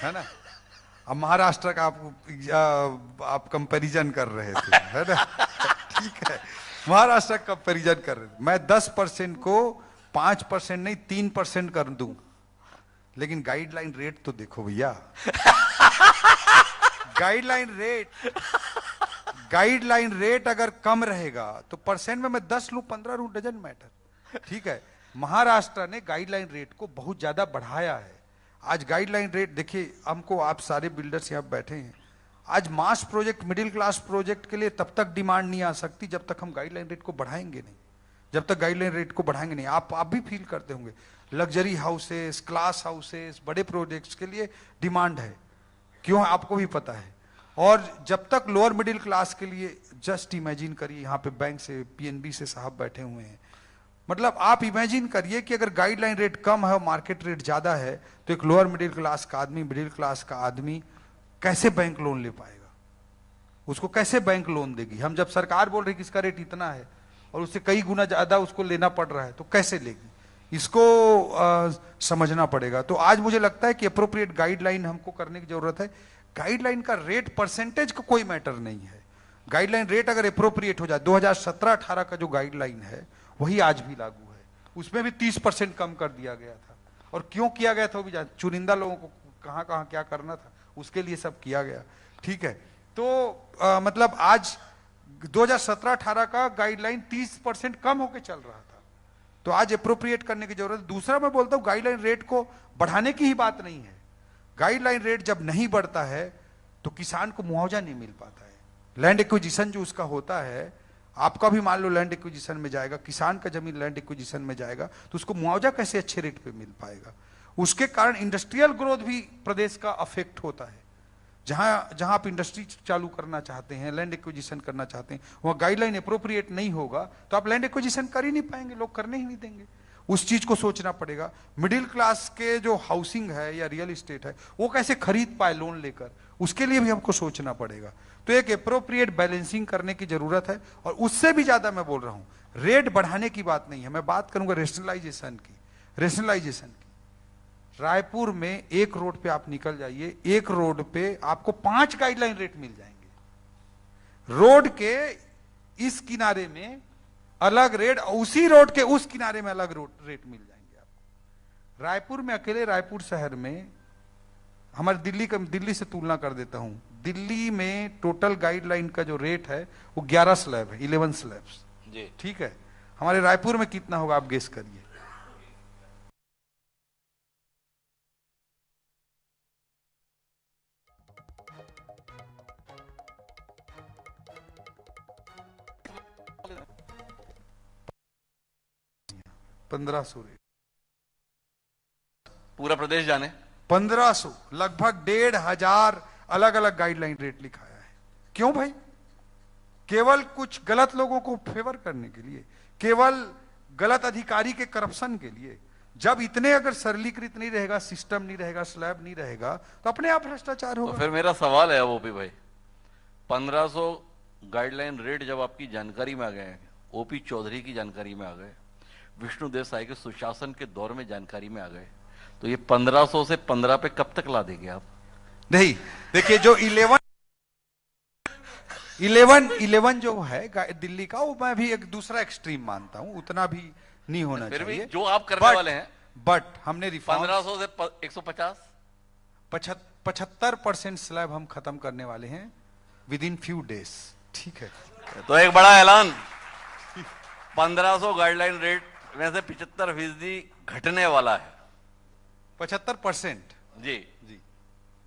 है ना, अब महाराष्ट्र का आप कंपैरिजन कर रहे थे, है ना? ठीक है, महाराष्ट्र का कंपैरिजन कर रहे थे। मैं 10% को 5% नहीं 3% कर दूं, लेकिन गाइडलाइन रेट तो देखो भैया। गाइडलाइन रेट अगर कम रहेगा तो परसेंट में मैं 10 लूं 15 लूं, डजंट मैटर। ठीक है, महाराष्ट्र ने गाइडलाइन रेट को बहुत ज्यादा बढ़ाया है। आज गाइडलाइन रेट देखिए, हमको आप सारे बिल्डर्स यहाँ बैठे हैं, आज मास प्रोजेक्ट, मिडिल क्लास प्रोजेक्ट के लिए तब तक डिमांड नहीं आ सकती जब तक हम गाइडलाइन रेट को बढ़ाएंगे नहीं। जब तक गाइडलाइन रेट को बढ़ाएंगे नहीं, आप भी फील करते होंगे, लग्जरी हाउसेस, क्लास हाउसेस, बड़े प्रोजेक्ट्स के लिए डिमांड है, क्यों आपको भी पता है। और जब तक लोअर मिडिल क्लास के लिए, जस्ट इमेजिन करिए, यहाँ पे बैंक से, पीएनबी से साहब बैठे हुए हैं, मतलब आप इमेजिन करिए कि अगर गाइडलाइन रेट कम है और मार्केट रेट ज्यादा है तो एक लोअर मिडिल क्लास का आदमी, मिडिल क्लास का आदमी कैसे बैंक लोन ले पाएगा? उसको कैसे बैंक लोन देगी? हम जब सरकार बोल रही कि इसका रेट इतना है और उससे कई गुना ज्यादा उसको लेना पड़ रहा है, तो कैसे लेगी? इसको समझना पड़ेगा। तो आज मुझे लगता है कि अप्रोप्रिएट गाइडलाइन हमको करने की जरूरत है। गाइडलाइन का रेट परसेंटेज का कोई मैटर नहीं है। गाइडलाइन रेट अगर अप्रोप्रिएट हो जाए, 2017-18 का जो गाइडलाइन है वही आज भी लागू है। उसमें भी 30% कम कर दिया गया था, और क्यों किया गया था वो भी चुनिंदा लोगों को कहां कहां क्या करना था उसके लिए सब किया गया। ठीक है, तो मतलब आज 2017-18 का गाइडलाइन 30% कम होकर चल रहा था, तो आज अप्रोप्रिएट करने की जरूरत है। दूसरा मैं बोलता हूं, गाइडलाइन रेट को बढ़ाने की ही बात नहीं है। गाइडलाइन रेट जब नहीं बढ़ता है तो किसान को मुआवजा नहीं मिल पाता है। लैंड एक्विजिशन जो उसका होता है, आपका भी मान लो लैंड एक्विजिशन में जाएगा, किसान का जमीन लैंड एक्विजिशन में जाएगा, तो उसको मुआवजा कैसे अच्छे रेट पे मिल पाएगा? उसके कारण इंडस्ट्रियल ग्रोथ भी प्रदेश का अफेक्ट होता है। जहां जहां आप इंडस्ट्री चालू करना चाहते हैं, लैंड एक्विजिशन करना चाहते हैं, वहां गाइडलाइन अप्रोप्रिएट नहीं होगा तो आप लैंड एक्विजिशन कर ही नहीं पाएंगे, लोग करने ही नहीं देंगे। उस चीज को सोचना पड़ेगा। मिडिल क्लास के जो हाउसिंग है या रियल एस्टेट है, वो कैसे खरीद पाए लोन लेकर, उसके लिए भी हमको सोचना पड़ेगा। तो एक अप्रोप्रिएट बैलेंसिंग करने की जरूरत है। और उससे भी ज्यादा मैं बोल रहा हूं, रेट बढ़ाने की बात नहीं है, मैं बात करूंगा रेशनलाइजेशन की। रायपुर में एक रोड पे आप निकल जाइए, एक रोड पे आपको 5 गाइडलाइन रेट मिल जाएंगे। रोड के इस किनारे में अलग रेट, उसी रोड के उस किनारे में अलग रेट मिल जाएंगे आपको। रायपुर में, अकेले रायपुर शहर में, हमारे दिल्ली से तुलना कर देता हूं, दिल्ली में टोटल गाइडलाइन का जो रेट है वो 11 स्लैब है, 11 स्लैब्स जी। ठीक है, हमारे रायपुर में कितना होगा आप गेस करिए? ₹1500 पूरा प्रदेश जाने 1500, लगभग 1500 अलग अलग गाइडलाइन रेट लिखाया है। क्यों भाई? केवल कुछ गलत लोगों को फेवर करने के लिए, केवल गलत अधिकारी के करप्शन के लिए। जब इतने अगर सरलीकृत नहीं रहेगा, सिस्टम नहीं रहेगा, स्लैब नहीं रहेगा, तो अपने आप भ्रष्टाचार होगा। तो फिर मेरा सवाल है ओपी भाई, 1500 गाइडलाइन रेट जब आपकी जानकारी में आ गए, ओपी चौधरी की जानकारी में आ गए, विष्णु देसाई के सुशासन के दौर में जानकारी में आ गए, तो ये 1500 से 15 पे कब तक ला देंगे आप? नहीं, देखिए जो 11 जो है दिल्ली का, वो मैं भी एक दूसरा एक्सट्रीम मानता हूं, उतना भी नहीं होना फिर चाहिए। भी जो आप करने वाले हैं, बट हमने 1500 से 150 75% स्लैब हम खत्म करने वाले हैं विद इन फ्यू डेज। ठीक है, तो एक बड़ा ऐलान, 1500 गाइडलाइन रेट में से 75% घटने वाला है। 75% जी जी,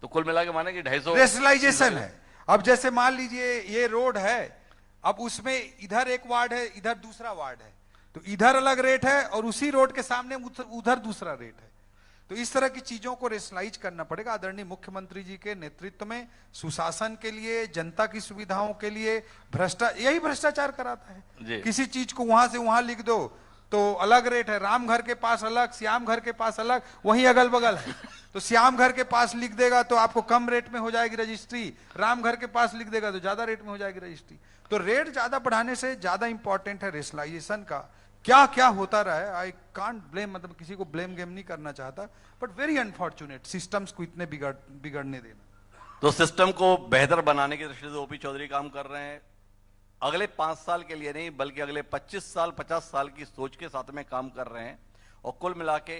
तो कुल मिला के माने कि 250 रेशनलाइजेशन है। अब जैसे मान लीजिए ये रोड है, अब उसमें इधर एक वार्ड है, इधर दूसरा वार्ड है, तो इधर अलग रेट है और उसी रोड के सामने उधर दूसरा रेट है। तो इस तरह की चीजों को रेशनलाइज करना पड़ेगा। आदरणीय मुख्यमंत्री जी के नेतृत्व में सुशासन के लिए, जनता की सुविधाओं के लिए, यही भ्रष्टाचार कराता है। किसी चीज को वहां से वहां लिख दो तो अलग रेट है, राम घर के पास अलग, श्याम घर के पास अलग, वहीं अगल बगल है। तो श्याम घर के पास लिख देगा तो आपको कम रेट में हो जाएगी रजिस्ट्री, राम घर के पास लिख देगा तो ज्यादा रेट में हो जाएगी रजिस्ट्री। तो रेट ज्यादा बढ़ाने से ज्यादा इंपॉर्टेंट है रेशनलाइजेशन का। क्या क्या होता रहा है, आई कांट ब्लेम, मतलब किसी को ब्लेम गेम नहीं करना चाहता, बट वेरी अनफॉर्चुनेट सिस्टम्स को इतने बिगड़ने देना। तो सिस्टम को बेहतर बनाने की दृष्टि से ओपी चौधरी काम कर रहे हैं। अगले 5 साल के लिए नहीं बल्कि अगले 25 साल 50 साल की सोच के साथ में काम कर रहे हैं और कुल मिला के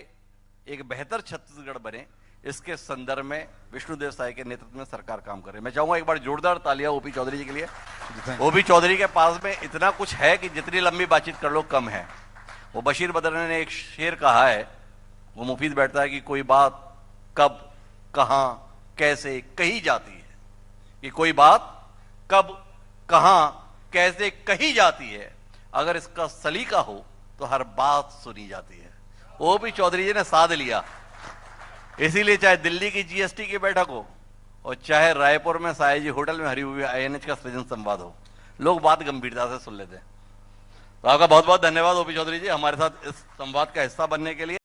एक बेहतर छत्तीसगढ़ बने, इसके संदर्भ में विष्णुदेव साय के नेतृत्व में सरकार काम कर रही है। मैं चाहूंगा एक बार जोरदार तालियां ओपी चौधरी जी के लिए। ओपी चौधरी के पास में इतना कुछ है कि जितनी लंबी बातचीत कर लो कम है। वो बशीर बदरने ने एक शेर कहा है, वो मुफीद बैठता है कि कोई बात कब कहां कैसे कही जाती है, कि कोई बात कब कहां कैसे कही जाती है, अगर इसका सलीका हो तो हर बात सुनी जाती है। ओपी चौधरी जी ने साध लिया, इसीलिए चाहे दिल्ली की जीएसटी की बैठक हो और चाहे रायपुर में सायाजी होटल में हरी हुई आईएनएच का सृजन संवाद हो, लोग बात गंभीरता से सुन लेते हैं। तो आपका बहुत बहुत धन्यवाद ओपी चौधरी जी, हमारे साथ इस संवाद का हिस्सा बनने के लिए।